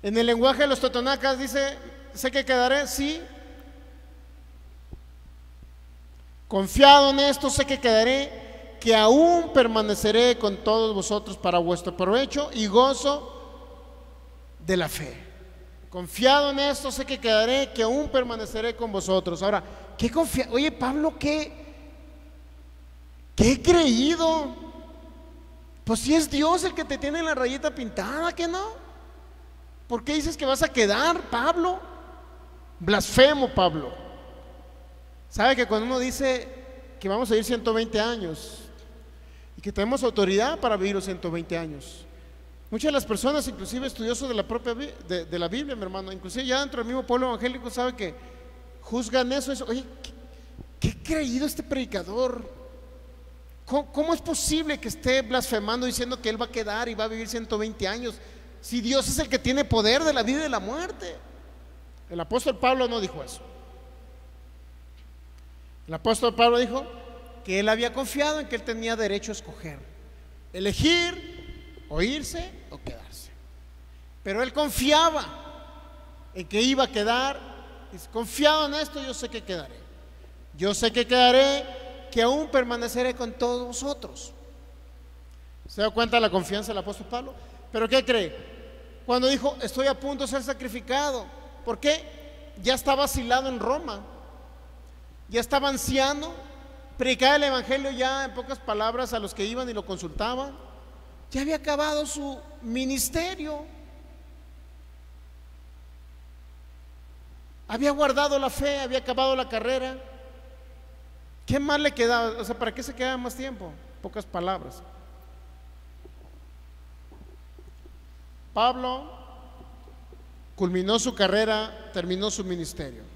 En el lenguaje de los totonacas dice, sé que quedaré, sí. Confiado en esto, sé que quedaré, que aún permaneceré con todos vosotros para vuestro provecho y gozo de la fe. Confiado en esto, sé que quedaré, que aún permaneceré con vosotros. Ahora, ¿qué confía? Oye, Pablo, ¿qué he creído? Pues si es Dios el que te tiene la rayita pintada, ¿qué no? ¿Por qué dices que vas a quedar, Pablo? Blasfemo, Pablo. ¿Sabe que cuando uno dice que vamos a vivir 120 años y que tenemos autoridad para vivir los 120 años? Muchas de las personas, inclusive estudiosos de la propia de la Biblia, mi hermano, inclusive ya dentro del mismo pueblo evangélico, saben que juzgan eso. Oye, ¿qué ha creído este predicador? ¿Cómo es posible que esté blasfemando diciendo que él va a quedar y va a vivir 120 años? Si Dios es el que tiene poder de la vida y de la muerte. El apóstol Pablo no dijo eso. El apóstol Pablo dijo que él había confiado en que él tenía derecho a escoger, elegir o irse o quedarse. Pero él confiaba en que iba a quedar. Dice, confiado en esto, yo sé que quedaré. Yo sé que quedaré, que aún permaneceré con todos vosotros. ¿Se da cuenta de la confianza del apóstol Pablo? ¿Pero qué cree? Cuando dijo, estoy a punto de ser sacrificado. ¿Por qué? Ya estaba vacilado en Roma. Ya estaba anciano. Predicaba el evangelio ya en pocas palabras a los que iban y lo consultaban. Ya había acabado su ministerio. Había guardado la fe, había acabado la carrera. ¿Qué más le quedaba? O sea, ¿para qué se quedaba más tiempo? Pocas palabras. Pablo culminó su carrera, terminó su ministerio.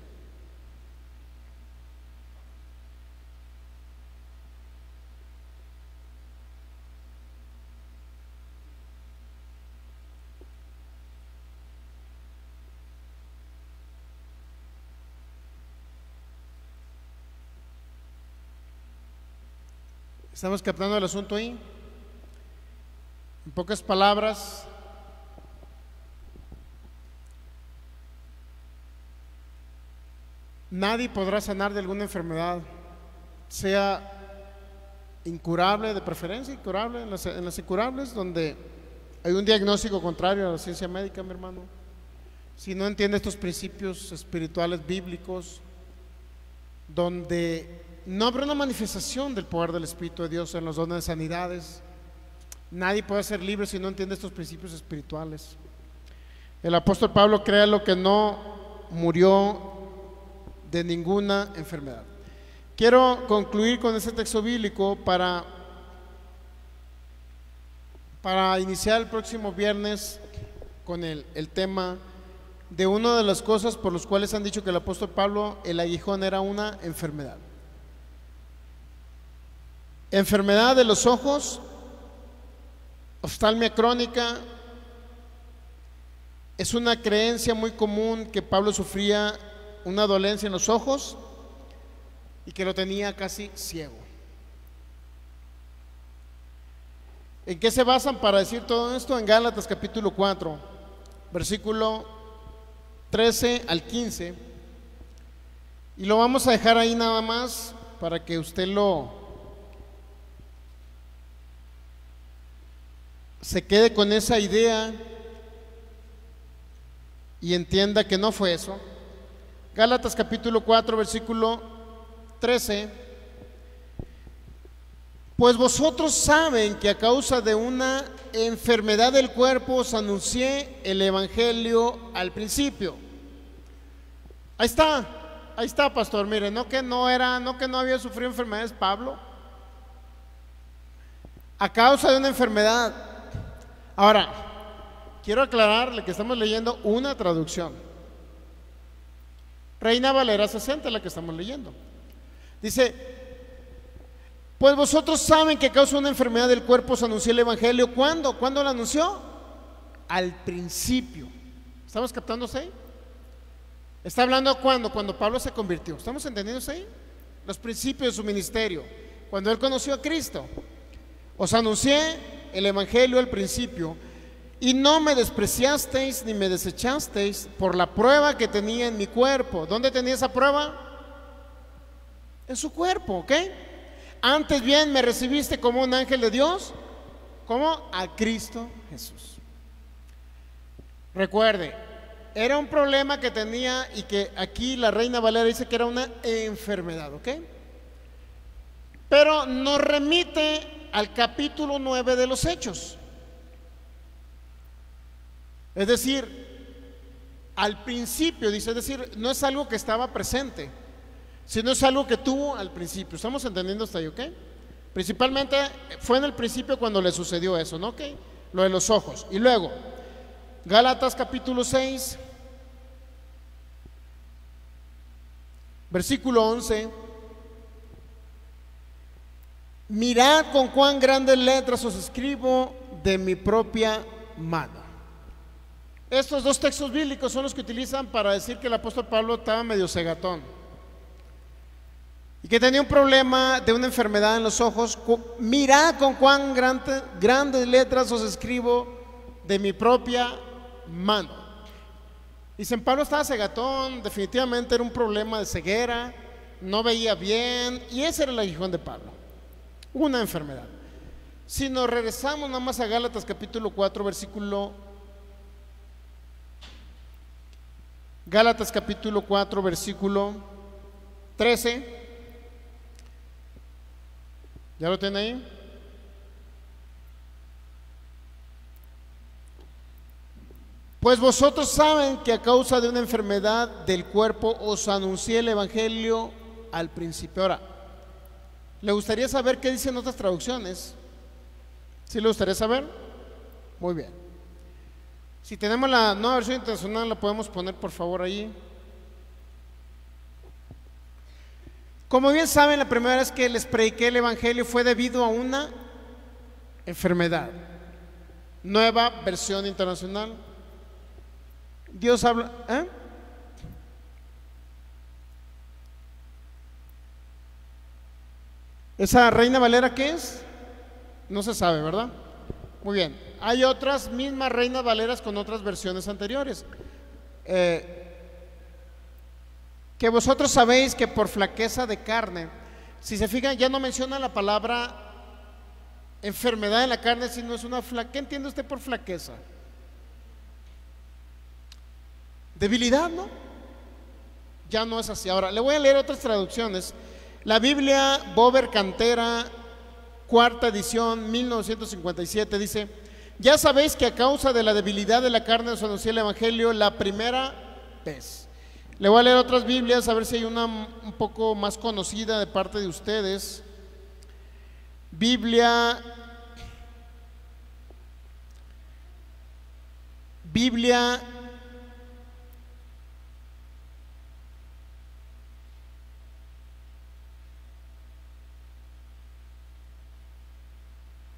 ¿Estamos captando el asunto ahí? En pocas palabras, nadie podrá sanar de alguna enfermedad, sea incurable, de preferencia incurable, en las incurables, donde hay un diagnóstico contrario a la ciencia médica, mi hermano. Si no entiende estos principios espirituales bíblicos, donde no habrá una manifestación del poder del Espíritu de Dios en los dones de sanidades. Nadie puede ser libre si no entiende estos principios espirituales. El apóstol Pablo, créalo que no murió de ninguna enfermedad. Quiero concluir con este texto bíblico para iniciar el próximo viernes con el tema de una de las cosas por las cuales han dicho que el apóstol Pablo, el aguijón era una enfermedad. Enfermedad de los ojos, oftalmia crónica, es una creencia muy común que Pablo sufría una dolencia en los ojos y que lo tenía casi ciego. ¿En qué se basan para decir todo esto? En Gálatas capítulo 4, versículo 13 al 15, y lo vamos a dejar ahí nada más para que usted se quede con esa idea y entienda que no fue eso. Gálatas capítulo 4, versículo 13. Pues vosotros saben que a causa de una enfermedad del cuerpo os anuncié el evangelio al principio. Ahí está, pastor. Mire, no que no había sufrido enfermedades Pablo. A causa de una enfermedad. Ahora, quiero aclararle que estamos leyendo una traducción. Reina Valera 60 es la que estamos leyendo. Dice: pues vosotros saben que a causa de una enfermedad del cuerpo os anuncié el evangelio. ¿Cuándo? ¿Cuándo lo anunció? Al principio. ¿Estamos captándose ahí? Está hablando cuando Pablo se convirtió. ¿Estamos entendiendo ahí? Los principios de su ministerio. Cuando él conoció a Cristo. Os anuncié el evangelio al principio, y no me despreciasteis ni me desechasteis por la prueba que tenía en mi cuerpo. ¿Dónde tenía esa prueba? En su cuerpo, ¿ok? Antes bien me recibiste como un ángel de Dios, como a Cristo Jesús. Recuerde, era un problema que tenía, y que aquí la Reina Valera dice que era una enfermedad, ¿ok? Pero nos remite al capítulo 9 de los Hechos. Es decir, al principio, dice, es decir, no es algo que estaba presente, sino es algo que tuvo al principio. ¿Estamos entendiendo hasta ahí, ok? Principalmente fue en el principio cuando le sucedió eso, ¿no? Ok, lo de los ojos. Y luego, Gálatas capítulo 6, versículo 11. Mirad con cuán grandes letras os escribo de mi propia mano. Estos dos textos bíblicos son los que utilizan para decir que el apóstol Pablo estaba medio cegatón y que tenía un problema de una enfermedad en los ojos. Mirad con cuán grandes letras os escribo de mi propia mano. Dicen, Pablo estaba cegatón, definitivamente era un problema de ceguera, no veía bien, y ese era el aguijón de Pablo, una enfermedad. Si nos regresamos nada más a Gálatas capítulo 4, versículo Gálatas capítulo 4, versículo 13. ¿Ya lo tiene ahí? Pues vosotros saben que a causa de una enfermedad del cuerpo os anuncié el evangelio al principio. Ahora, ¿le gustaría saber qué dicen otras traducciones? ¿Sí le gustaría saber? Muy bien. Si tenemos la nueva versión internacional, la podemos poner por favor ahí. Como bien saben, la primera vez que les prediqué el Evangelio fue debido a una enfermedad. Nueva versión internacional. Dios habla. ¿Esa Reina Valera qué es? No se sabe, ¿verdad? Muy bien. Hay otras mismas Reinas Valeras con otras versiones anteriores. Que vosotros sabéis que por flaqueza de carne, si se fijan, ya no menciona la palabra enfermedad en la carne, sino es una flaqueza. ¿Qué entiende usted por flaqueza? Debilidad, ¿no? Ya no es así. Ahora, le voy a leer otras traducciones. La Biblia Bover Cantera, cuarta edición, 1957, dice: ya sabéis que a causa de la debilidad de la carne os anuncié el Evangelio la primera vez. Le voy a leer otras Biblias, a ver si hay una un poco más conocida de parte de ustedes. Biblia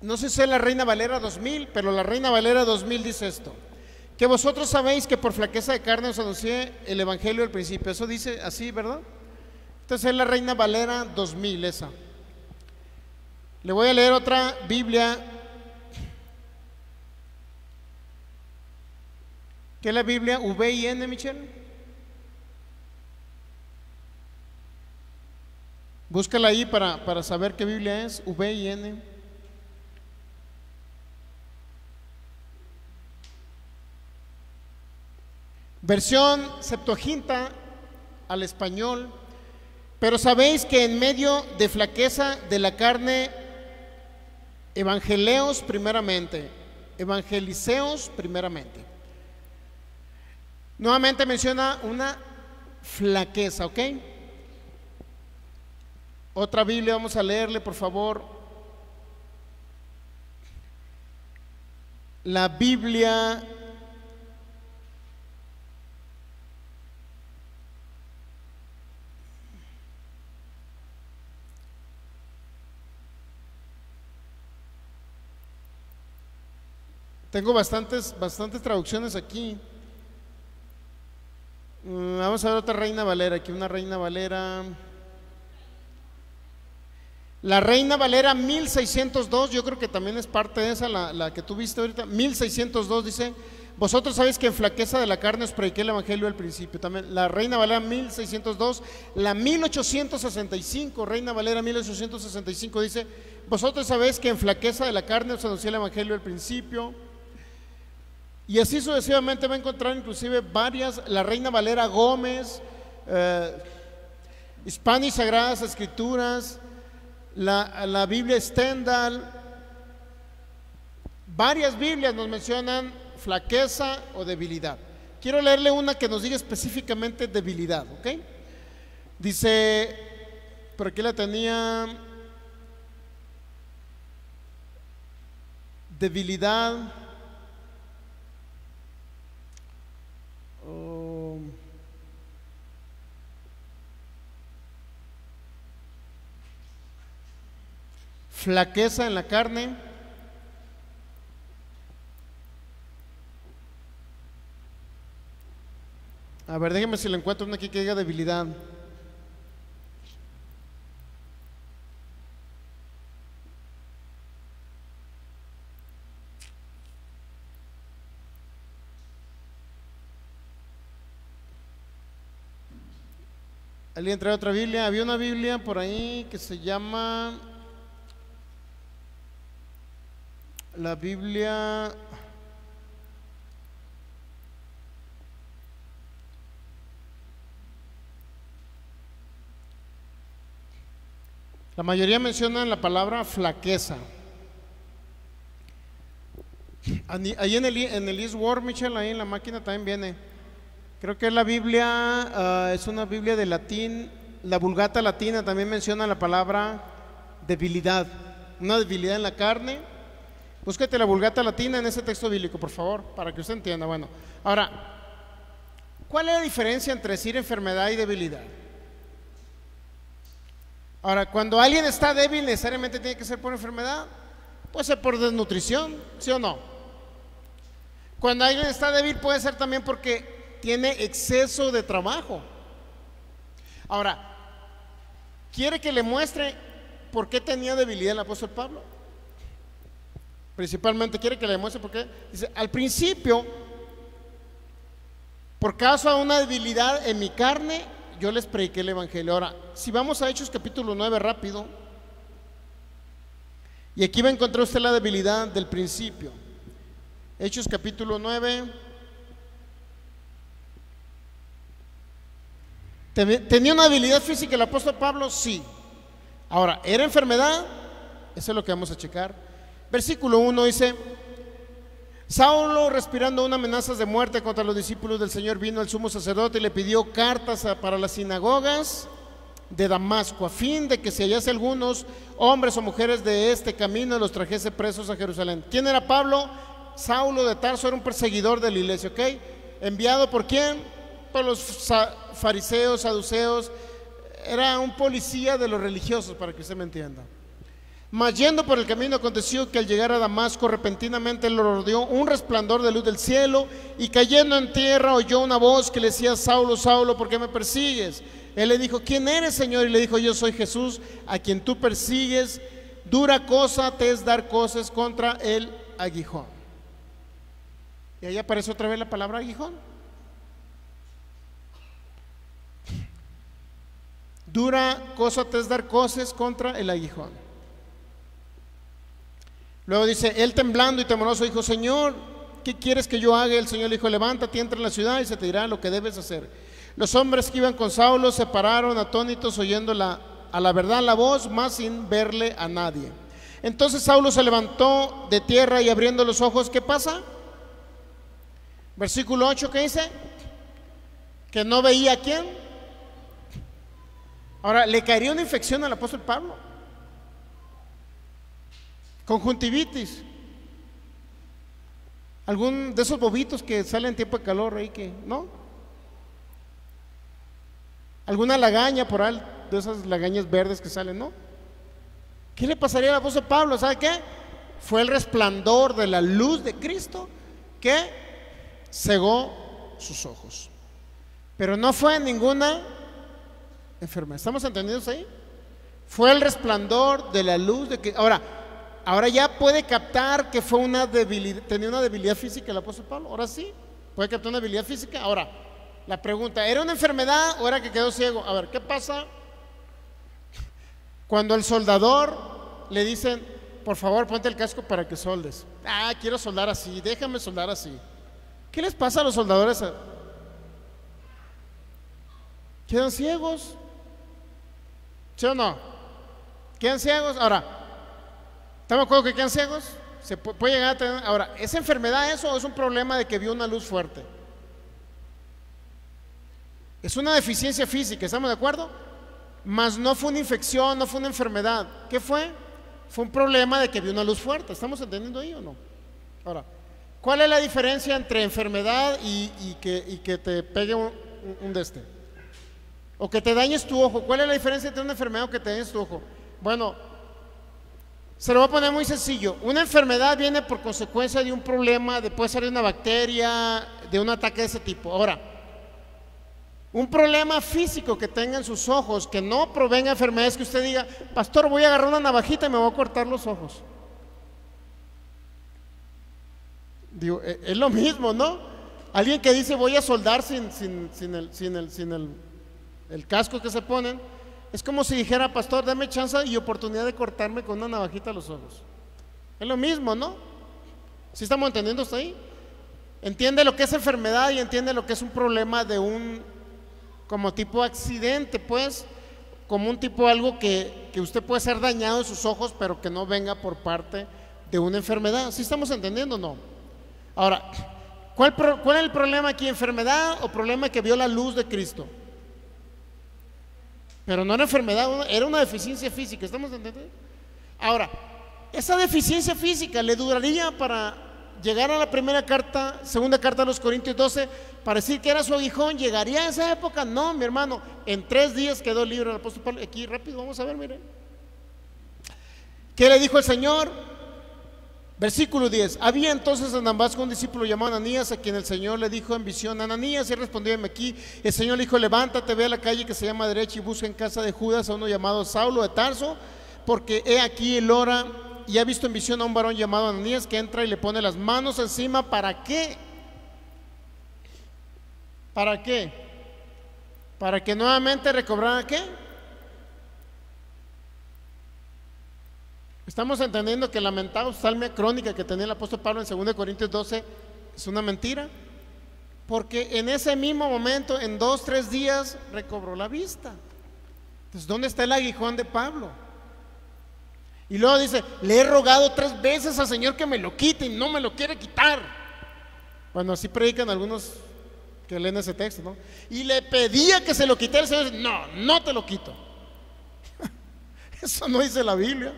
no sé si es la Reina Valera 2000, pero la Reina Valera 2000 dice esto: que vosotros sabéis que por flaqueza de carne os anuncié el Evangelio al principio. Eso dice así, ¿verdad? Entonces es la Reina Valera 2000 esa. Le voy a leer otra Biblia, que es la Biblia VIN, Michelle. Búscala ahí para saber qué Biblia es. VIN. Versión Septuaginta al español. Pero sabéis que en medio de flaqueza de la carne evangeliceos primeramente. Nuevamente menciona una flaqueza, ¿ok? Otra Biblia, vamos a leerle por favor. La Biblia tengo bastantes traducciones aquí. Vamos a ver otra Reina Valera, aquí una Reina Valera. La Reina Valera 1602, yo creo que también es parte de esa, la que tú viste ahorita. 1602 dice: vosotros sabéis que en flaqueza de la carne os prediqué el Evangelio al principio. También la Reina Valera 1602. La 1865, Reina Valera 1865 dice: vosotros sabéis que en flaqueza de la carne os anuncié el Evangelio al principio. Y así sucesivamente va a encontrar inclusive varias. La Reina Valera Gómez, Hispanic Sagradas Escrituras, la Biblia Stendhal. Varias Biblias nos mencionan flaqueza o debilidad. Quiero leerle una que nos diga específicamente debilidad, ¿ok? Dice, por aquí la tenía, debilidad. Flaqueza en la carne. A ver, déjeme si le encuentro una aquí que diga debilidad. ¿Alguien trae otra Biblia? Había una Biblia por ahí que se llama la Biblia la mayoría mencionan la palabra flaqueza. Ahí en el East Word, Michelle, ahí en la máquina también viene. Creo que la Biblia es una Biblia de latín. La Vulgata Latina también menciona la palabra debilidad. Una debilidad en la carne. Búsquete la Vulgata Latina en ese texto bíblico, por favor, para que usted entienda. Bueno, ahora, ¿cuál es la diferencia entre decir enfermedad y debilidad? Ahora, cuando alguien está débil, ¿necesariamente tiene que ser por enfermedad? Puede ser por desnutrición, ¿sí o no? Cuando alguien está débil, puede ser también porque tiene exceso de trabajo. Ahora, ¿quiere que le muestre por qué tenía debilidad el apóstol Pablo? Principalmente quiere que le demuestre por qué. Dice, al principio, por causa de una debilidad en mi carne, yo les prediqué el evangelio. Ahora, si vamos a Hechos capítulo 9 rápido, y aquí va a encontrar usted la debilidad del principio. Hechos capítulo 9. ¿Tenía una debilidad física el apóstol Pablo? Sí. Ahora, ¿era enfermedad? Eso es lo que vamos a checar. Versículo 1 dice: Saulo, respirando una amenazas de muerte contra los discípulos del Señor, vino al sumo sacerdote y le pidió cartas para las sinagogas de Damasco, a fin de que si hallase algunos hombres o mujeres de este camino, los trajese presos a Jerusalén. ¿Quién era Pablo? Saulo de Tarso era un perseguidor de la iglesia, ¿ok? ¿Enviado por quién? Por los fariseos, saduceos. Era un policía de los religiosos, para que usted me entienda. Mas yendo por el camino, aconteció que al llegar a Damasco, repentinamente lo rodeó un resplandor de luz del cielo, y cayendo en tierra oyó una voz que le decía: Saulo, Saulo, ¿por qué me persigues? Él le dijo: ¿quién eres, Señor? Y le dijo: yo soy Jesús, a quien tú persigues. Dura cosa te es dar cosas contra el aguijón. Y ahí aparece otra vez la palabra aguijón. Dura cosa te es dar cosas contra el aguijón. Luego dice, él temblando y temeroso dijo: Señor, ¿qué quieres que yo haga? El Señor le dijo: levántate, entra en la ciudad y se te dirá lo que debes hacer. Los hombres que iban con Saulo se pararon atónitos, oyendo a la verdad la voz, mas sin verle a nadie. Entonces Saulo se levantó de tierra y abriendo los ojos, ¿qué pasa? Versículo 8, ¿qué dice? Que no veía a quién. Ahora, ¿le caería una infección al apóstol Pablo? Conjuntivitis, algún de esos bobitos que salen en tiempo de calor ahí, que no, alguna lagaña por ahí, de esas lagañas verdes que salen, ¿no? ¿Qué le pasaría al apóstol Pablo? ¿Sabe qué? Fue el resplandor de la luz de Cristo que cegó sus ojos, pero no fue ninguna enfermedad. ¿Estamos entendidos ahí? Fue el resplandor de la luz de Cristo. Ahora ya puede captar que fue una debilidad, tenía una debilidad física el apóstol Pablo. Ahora sí, puede captar una debilidad física. Ahora, la pregunta, ¿era una enfermedad o era que quedó ciego? A ver, ¿qué pasa cuando al soldador le dicen: por favor, ponte el casco para que soldes? Ah, quiero soldar así, déjame soldar así. ¿Qué les pasa a los soldadores? Quedan ciegos, ¿sí o no? Quedan ciegos. Ahora, ¿estamos de acuerdo que quedan ciegos? Se puede llegar a tener. Ahora, ¿es enfermedad eso o es un problema de que vio una luz fuerte? Es una deficiencia física, ¿estamos de acuerdo? Mas no fue una infección, no fue una enfermedad. ¿Qué fue? Fue un problema de que vio una luz fuerte. ¿Estamos entendiendo ahí o no? Ahora, ¿cuál es la diferencia entre enfermedad y que te pegue un de este? O que te dañes tu ojo. ¿Cuál es la diferencia entre una enfermedad o que te dañes tu ojo? Bueno, se lo voy a poner muy sencillo. Una enfermedad viene por consecuencia de un problema, puede ser de una bacteria, de un ataque de ese tipo. Ahora, un problema físico que tengan sus ojos, que no provenga de enfermedades, que usted diga: pastor, voy a agarrar una navajita y me voy a cortar los ojos. Digo, es lo mismo, ¿no? Alguien que dice: voy a soldar sin el casco que se ponen, es como si dijera: pastor, dame chance y oportunidad de cortarme con una navajita los ojos. Es lo mismo, ¿no? ¿Sí estamos entendiendo hasta ahí? Entiende lo que es enfermedad y entiende lo que es un problema de como tipo accidente, pues, como un tipo algo que usted puede ser dañado en sus ojos, pero que no venga por parte de una enfermedad. ¿Sí estamos entendiendo o no? Ahora, ¿cuál es el problema aquí? ¿Enfermedad o problema que vio la luz de Cristo? Pero no era enfermedad, era una deficiencia física. ¿Estamos entendiendo? Ahora, esa deficiencia física le duraría para llegar a la segunda carta a los Corintios 12, para decir que era su aguijón. ¿Llegaría a esa época? No, mi hermano, en 3 días quedó libre el apóstol Pablo. Aquí rápido vamos a ver, miren. ¿Qué le dijo el Señor? Versículo 10. Había entonces en Damasco un discípulo llamado Ananías, a quien el Señor le dijo en visión: Ananías. Y respondió: heme aquí. El Señor le dijo: levántate, ve a la calle que se llama derecha y busca en casa de Judas a uno llamado Saulo de Tarso, porque he aquí él ora y ha visto en visión a un varón llamado Ananías que entra y le pone las manos encima. ¿Para qué? ¿Para qué? Para que nuevamente recobrara ¿qué? Estamos entendiendo que la lamentada salmia crónica que tenía el apóstol Pablo en 2 Corintios 12 es una mentira, porque en ese mismo momento, en 2-3 días, recobró la vista. Entonces, ¿dónde está el aguijón de Pablo? Y luego dice: le he rogado 3 veces al Señor que me lo quite y no me lo quiere quitar. Bueno, así predican algunos que leen ese texto, ¿no? Y le pedía que se lo quitara. El Señor dice: no, no te lo quito. Eso no dice la Biblia.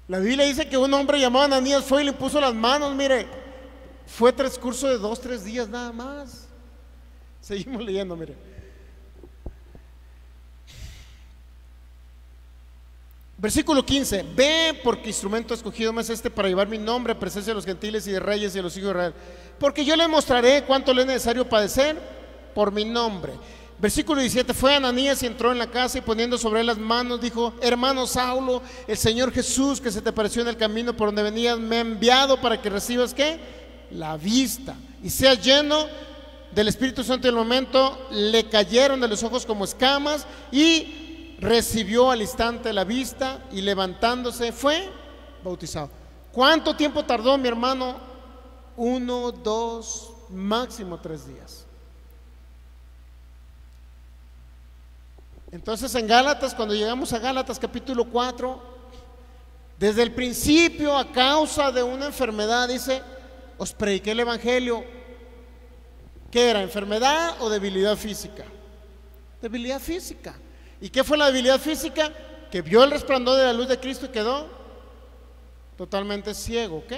La Biblia dice que un hombre llamado Ananías fue y le puso las manos. Mire, fue transcurso de 2-3 días nada más. Seguimos leyendo, mire. Versículo 15: ve, porque instrumento escogido me es este para llevar mi nombre a presencia de los gentiles y de reyes y de los hijos de Israel, porque yo le mostraré cuánto le es necesario padecer por mi nombre. Versículo 17: fue Ananías y entró en la casa y poniendo sobre él las manos dijo: hermano Saulo, el Señor Jesús que se te apareció en el camino por donde venías me ha enviado para que recibas ¿qué? La vista y seas lleno del Espíritu Santo. Y en el momento le cayeron de los ojos como escamas y recibió al instante la vista y levantándose fue bautizado. ¿Cuánto tiempo tardó, mi hermano? 1, 2, máximo 3 días. Entonces en Gálatas, cuando llegamos a Gálatas capítulo 4, desde el principio, a causa de una enfermedad, dice: os prediqué el evangelio. ¿Qué era? ¿Enfermedad o debilidad física? Debilidad física. ¿Y qué fue la debilidad física? Que vio el resplandor de la luz de Cristo y quedó totalmente ciego, ¿ok?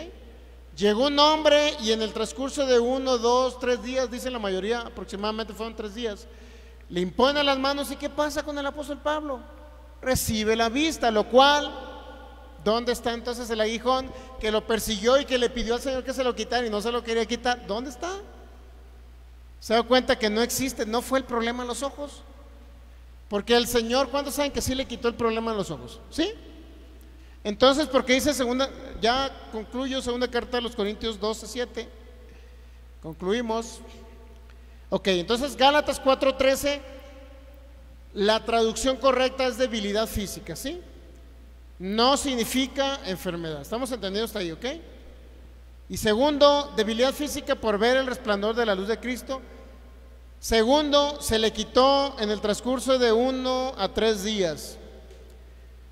Llegó un hombre y en el transcurso de 1, 2, 3 días, dicen la mayoría, aproximadamente fueron 3 días, le impone las manos. ¿Y qué pasa con el apóstol Pablo? Recibe la vista, lo cual, ¿dónde está entonces el aguijón que lo persiguió y que le pidió al Señor que se lo quitara y no se lo quería quitar? ¿Dónde está? ¿Se da cuenta que no existe? No fue el problema en los ojos, porque el Señor, ¿cuántos saben que sí le quitó el problema en los ojos? ¿Sí? Entonces, porque dice ya concluyo, 2 carta a los Corintios 12:7. Concluimos. Ok, entonces Gálatas 4:13, la traducción correcta es debilidad física, ¿sí? No significa enfermedad. ¿Estamos entendiendo hasta ahí, ok? Y segundo, debilidad física por ver el resplandor de la luz de Cristo. Segundo, se le quitó en el transcurso de 1 a 3 días.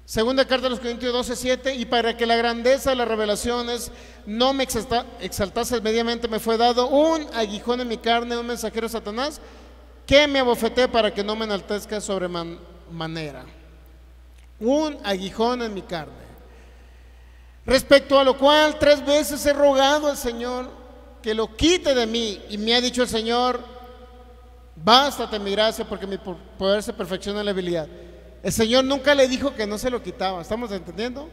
Segunda carta a los Corintios 12:7: y para que la grandeza de las revelaciones no me exaltase mediamente, me fue dado un aguijón en mi carne, un mensajero de Satanás, que me abofeté para que no me enaltezca sobremanera. Un aguijón en mi carne. Respecto a lo cual 3 veces he rogado al Señor que lo quite de mí, y me ha dicho el Señor: bástate mi gracia, porque mi poder se perfecciona en la debilidad. El Señor nunca le dijo que no se lo quitaba. ¿Estamos entendiendo?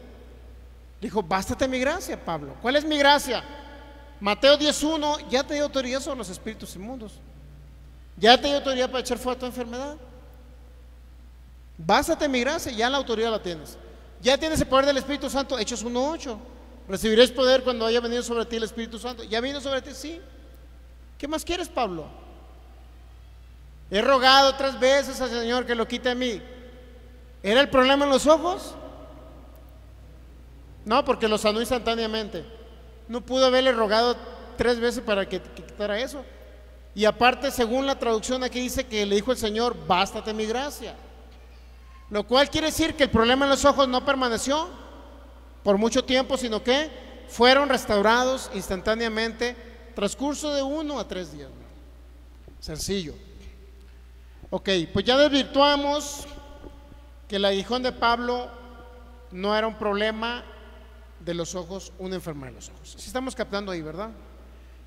Dijo: bástate mi gracia, Pablo. ¿Cuál es mi gracia? Mateo 10:1: ya te dio autoridad sobre los espíritus inmundos, ya te dio autoridad para echar fuera tu enfermedad. Bástate mi gracia, ya la autoridad la tienes. Ya tienes el poder del Espíritu Santo. Hechos 1:8: recibiréis poder cuando haya venido sobre ti el Espíritu Santo. ¿Ya vino sobre ti? Sí. ¿Qué más quieres, Pablo? He rogado 3 veces al Señor que lo quite a mí. ¿Era el problema en los ojos? No, porque lo sanó instantáneamente. No pudo haberle rogado 3 veces para que quitara eso. Y aparte, según la traducción aquí dice que le dijo el Señor: bástate mi gracia. Lo cual quiere decir que el problema en los ojos no permaneció por mucho tiempo, sino que fueron restaurados instantáneamente, transcurso de 1 a 3 días. Sencillo. Ok, pues ya desvirtuamos que el aguijón de Pablo no era un problema de los ojos, una enfermedad de los ojos. Si estamos captando ahí, ¿verdad?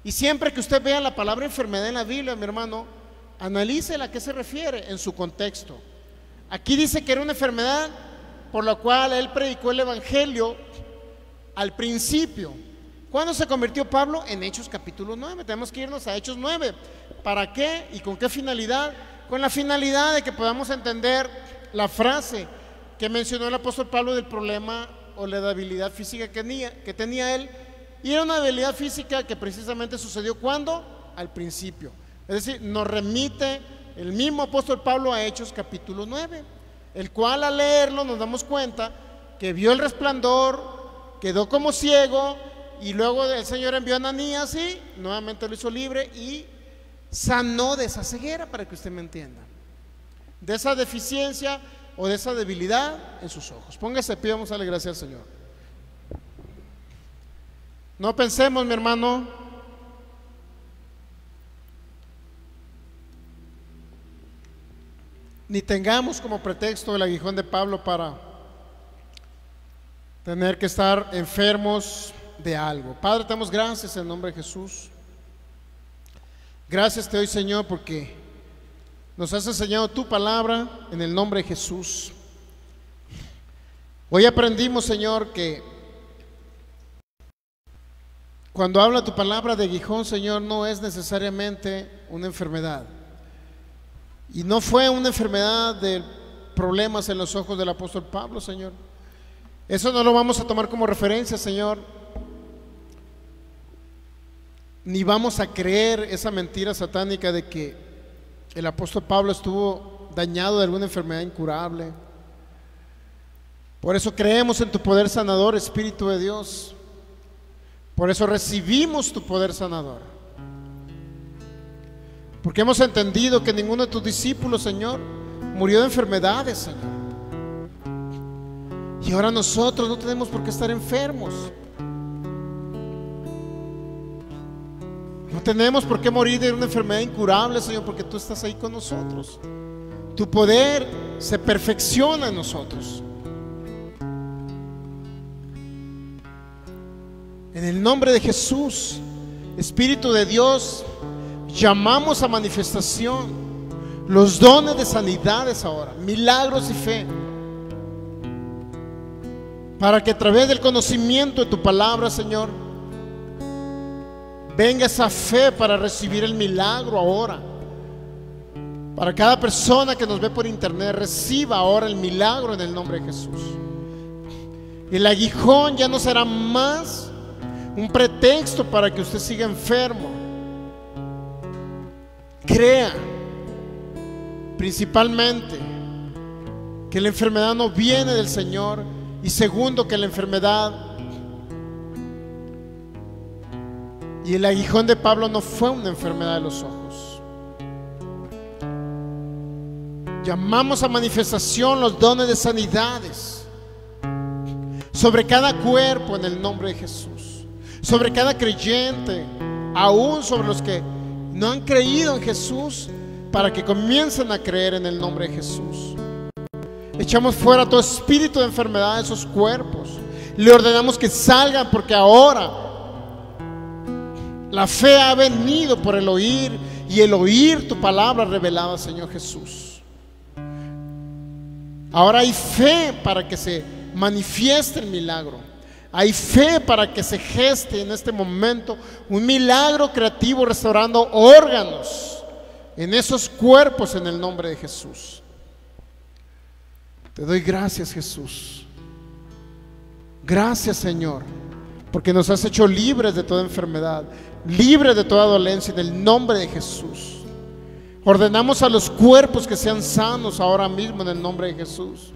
Y siempre que usted vea la palabra enfermedad en la Biblia, mi hermano, analícela a qué se refiere en su contexto. Aquí dice que era una enfermedad por la cual él predicó el evangelio al principio. ¿Cuándo se convirtió Pablo? En Hechos capítulo 9. Tenemos que irnos a Hechos 9. ¿Para qué y con qué finalidad? Con la finalidad de que podamos entender la frase que mencionó el apóstol Pablo del problema o la debilidad física que tenía él. Y era una debilidad física que precisamente sucedió ¿cuándo? Al principio. Es decir, nos remite el mismo apóstol Pablo a Hechos capítulo 9, el cual al leerlo nos damos cuenta que vio el resplandor, quedó como ciego, y luego el Señor envió a Ananías y nuevamente lo hizo libre y sanó de esa ceguera, para que usted me entienda, de esa deficiencia o de esa debilidad en sus ojos. Póngase de pie, vamos a darle gracias al Señor. No pensemos, mi hermano, ni tengamos como pretexto el aguijón de Pablo para tener que estar enfermos de algo. Padre, te damos gracias en nombre de Jesús. Gracias te doy, Señor, porque nos has enseñado tu palabra en el nombre de Jesús. Hoy aprendimos, Señor, que cuando habla tu palabra de aguijón, Señor, no es necesariamente una enfermedad. Y no fue una enfermedad de problemas en los ojos del apóstol Pablo, Señor. Eso no lo vamos a tomar como referencia, Señor, ni vamos a creer esa mentira satánica de que el apóstol Pablo estuvo dañado de alguna enfermedad incurable. Por eso creemos en tu poder sanador, Espíritu de Dios. Por eso recibimos tu poder sanador, porque hemos entendido que ninguno de tus discípulos, Señor, murió de enfermedades, Señor. Y ahora nosotros no tenemos por qué estar enfermos. No tenemos por qué morir de una enfermedad incurable, Señor, porque tú estás ahí con nosotros. Tu poder se perfecciona en nosotros. En el nombre de Jesús, Espíritu de Dios, llamamos a manifestación los dones de sanidades ahora, milagros y fe, para que a través del conocimiento de tu palabra, Señor, venga esa fe para recibir el milagro ahora. Para cada persona que nos ve por internet, reciba ahora el milagro en el nombre de Jesús. El aguijón ya no será más un pretexto para que usted siga enfermo. Crea principalmente que la enfermedad no viene del Señor, y segundo, que la enfermedad y el aguijón de Pablo no fue una enfermedad de los ojos. Llamamos a manifestación los dones de sanidades sobre cada cuerpo en el nombre de Jesús, sobre cada creyente, aún sobre los que no han creído en Jesús, para que comiencen a creer en el nombre de Jesús. Echamos fuera todo espíritu de enfermedad de esos cuerpos. Le ordenamos que salgan, porque ahora la fe ha venido por el oír, y el oír tu palabra revelada, Señor Jesús. Ahora hay fe para que se manifieste el milagro. Hay fe para que se geste en este momento un milagro creativo, restaurando órganos en esos cuerpos en el nombre de Jesús. Te doy gracias, Jesús. Gracias, Señor, porque nos has hecho libres de toda enfermedad, libres de toda dolencia, en el nombre de Jesús. Ordenamos a los cuerpos que sean sanos ahora mismo en el nombre de Jesús.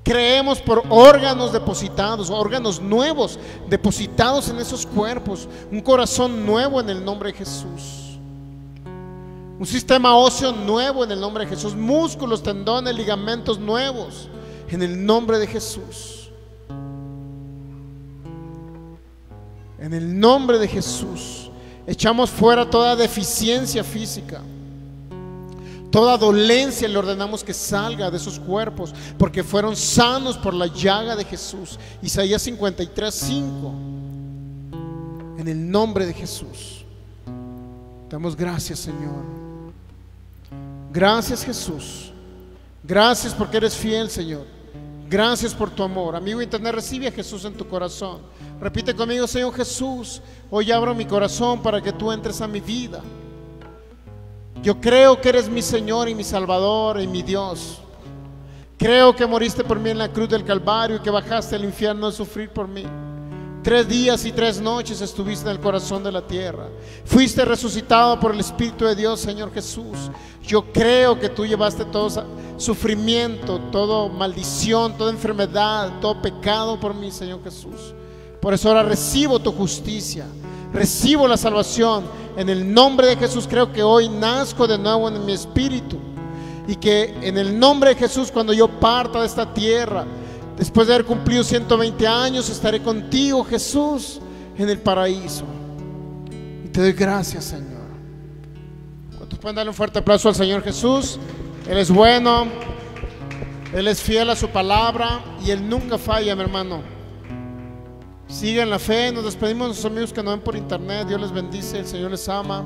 Creemos por órganos depositados, órganos nuevos depositados en esos cuerpos, un corazón nuevo en el nombre de Jesús, un sistema óseo nuevo en el nombre de Jesús, músculos, tendones, ligamentos nuevos en el nombre de Jesús. En el nombre de Jesús echamos fuera toda deficiencia física, Toda dolencia le ordenamos que salga de esos cuerpos, porque fueron sanos por la llaga de Jesús. Isaías 53:5. En el nombre de Jesús. Damos gracias, Señor. Gracias, Jesús. Gracias porque eres fiel, Señor. Gracias por tu amor. Amigo internet, recibe a Jesús en tu corazón. Repite conmigo: Señor Jesús, hoy abro mi corazón para que tú entres a mi vida. Yo creo que eres mi Señor y mi Salvador y mi Dios. Creo que moriste por mí en la cruz del Calvario y que bajaste al infierno a sufrir por mí. 3 días y 3 noches estuviste en el corazón de la tierra. Fuiste resucitado por el Espíritu de Dios, Señor Jesús. Yo creo que tú llevaste todo sufrimiento, toda maldición, toda enfermedad, todo pecado por mí, Señor Jesús. Por eso ahora recibo tu justicia, recibo la salvación. En el nombre de Jesús creo que hoy nazco de nuevo en mi espíritu, y que en el nombre de Jesús, cuando yo parta de esta tierra, después de haber cumplido 120 años, estaré contigo, Jesús, en el paraíso. Y te doy gracias, Señor. ¿Cuántos pueden darle un fuerte aplauso al Señor Jesús? Él es bueno, Él es fiel a su palabra y Él nunca falla, mi hermano. Sigue en la fe. Nos despedimos de nuestros amigos que nos ven por internet. Dios les bendice, el Señor les ama.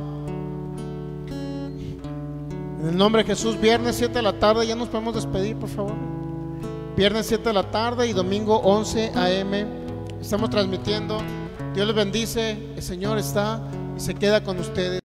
En el nombre de Jesús, viernes 7 de la tarde, ya nos podemos despedir, por favor. Viernes 7 de la tarde y domingo 11 a.m. estamos transmitiendo. Dios les bendice, el Señor está y se queda con ustedes.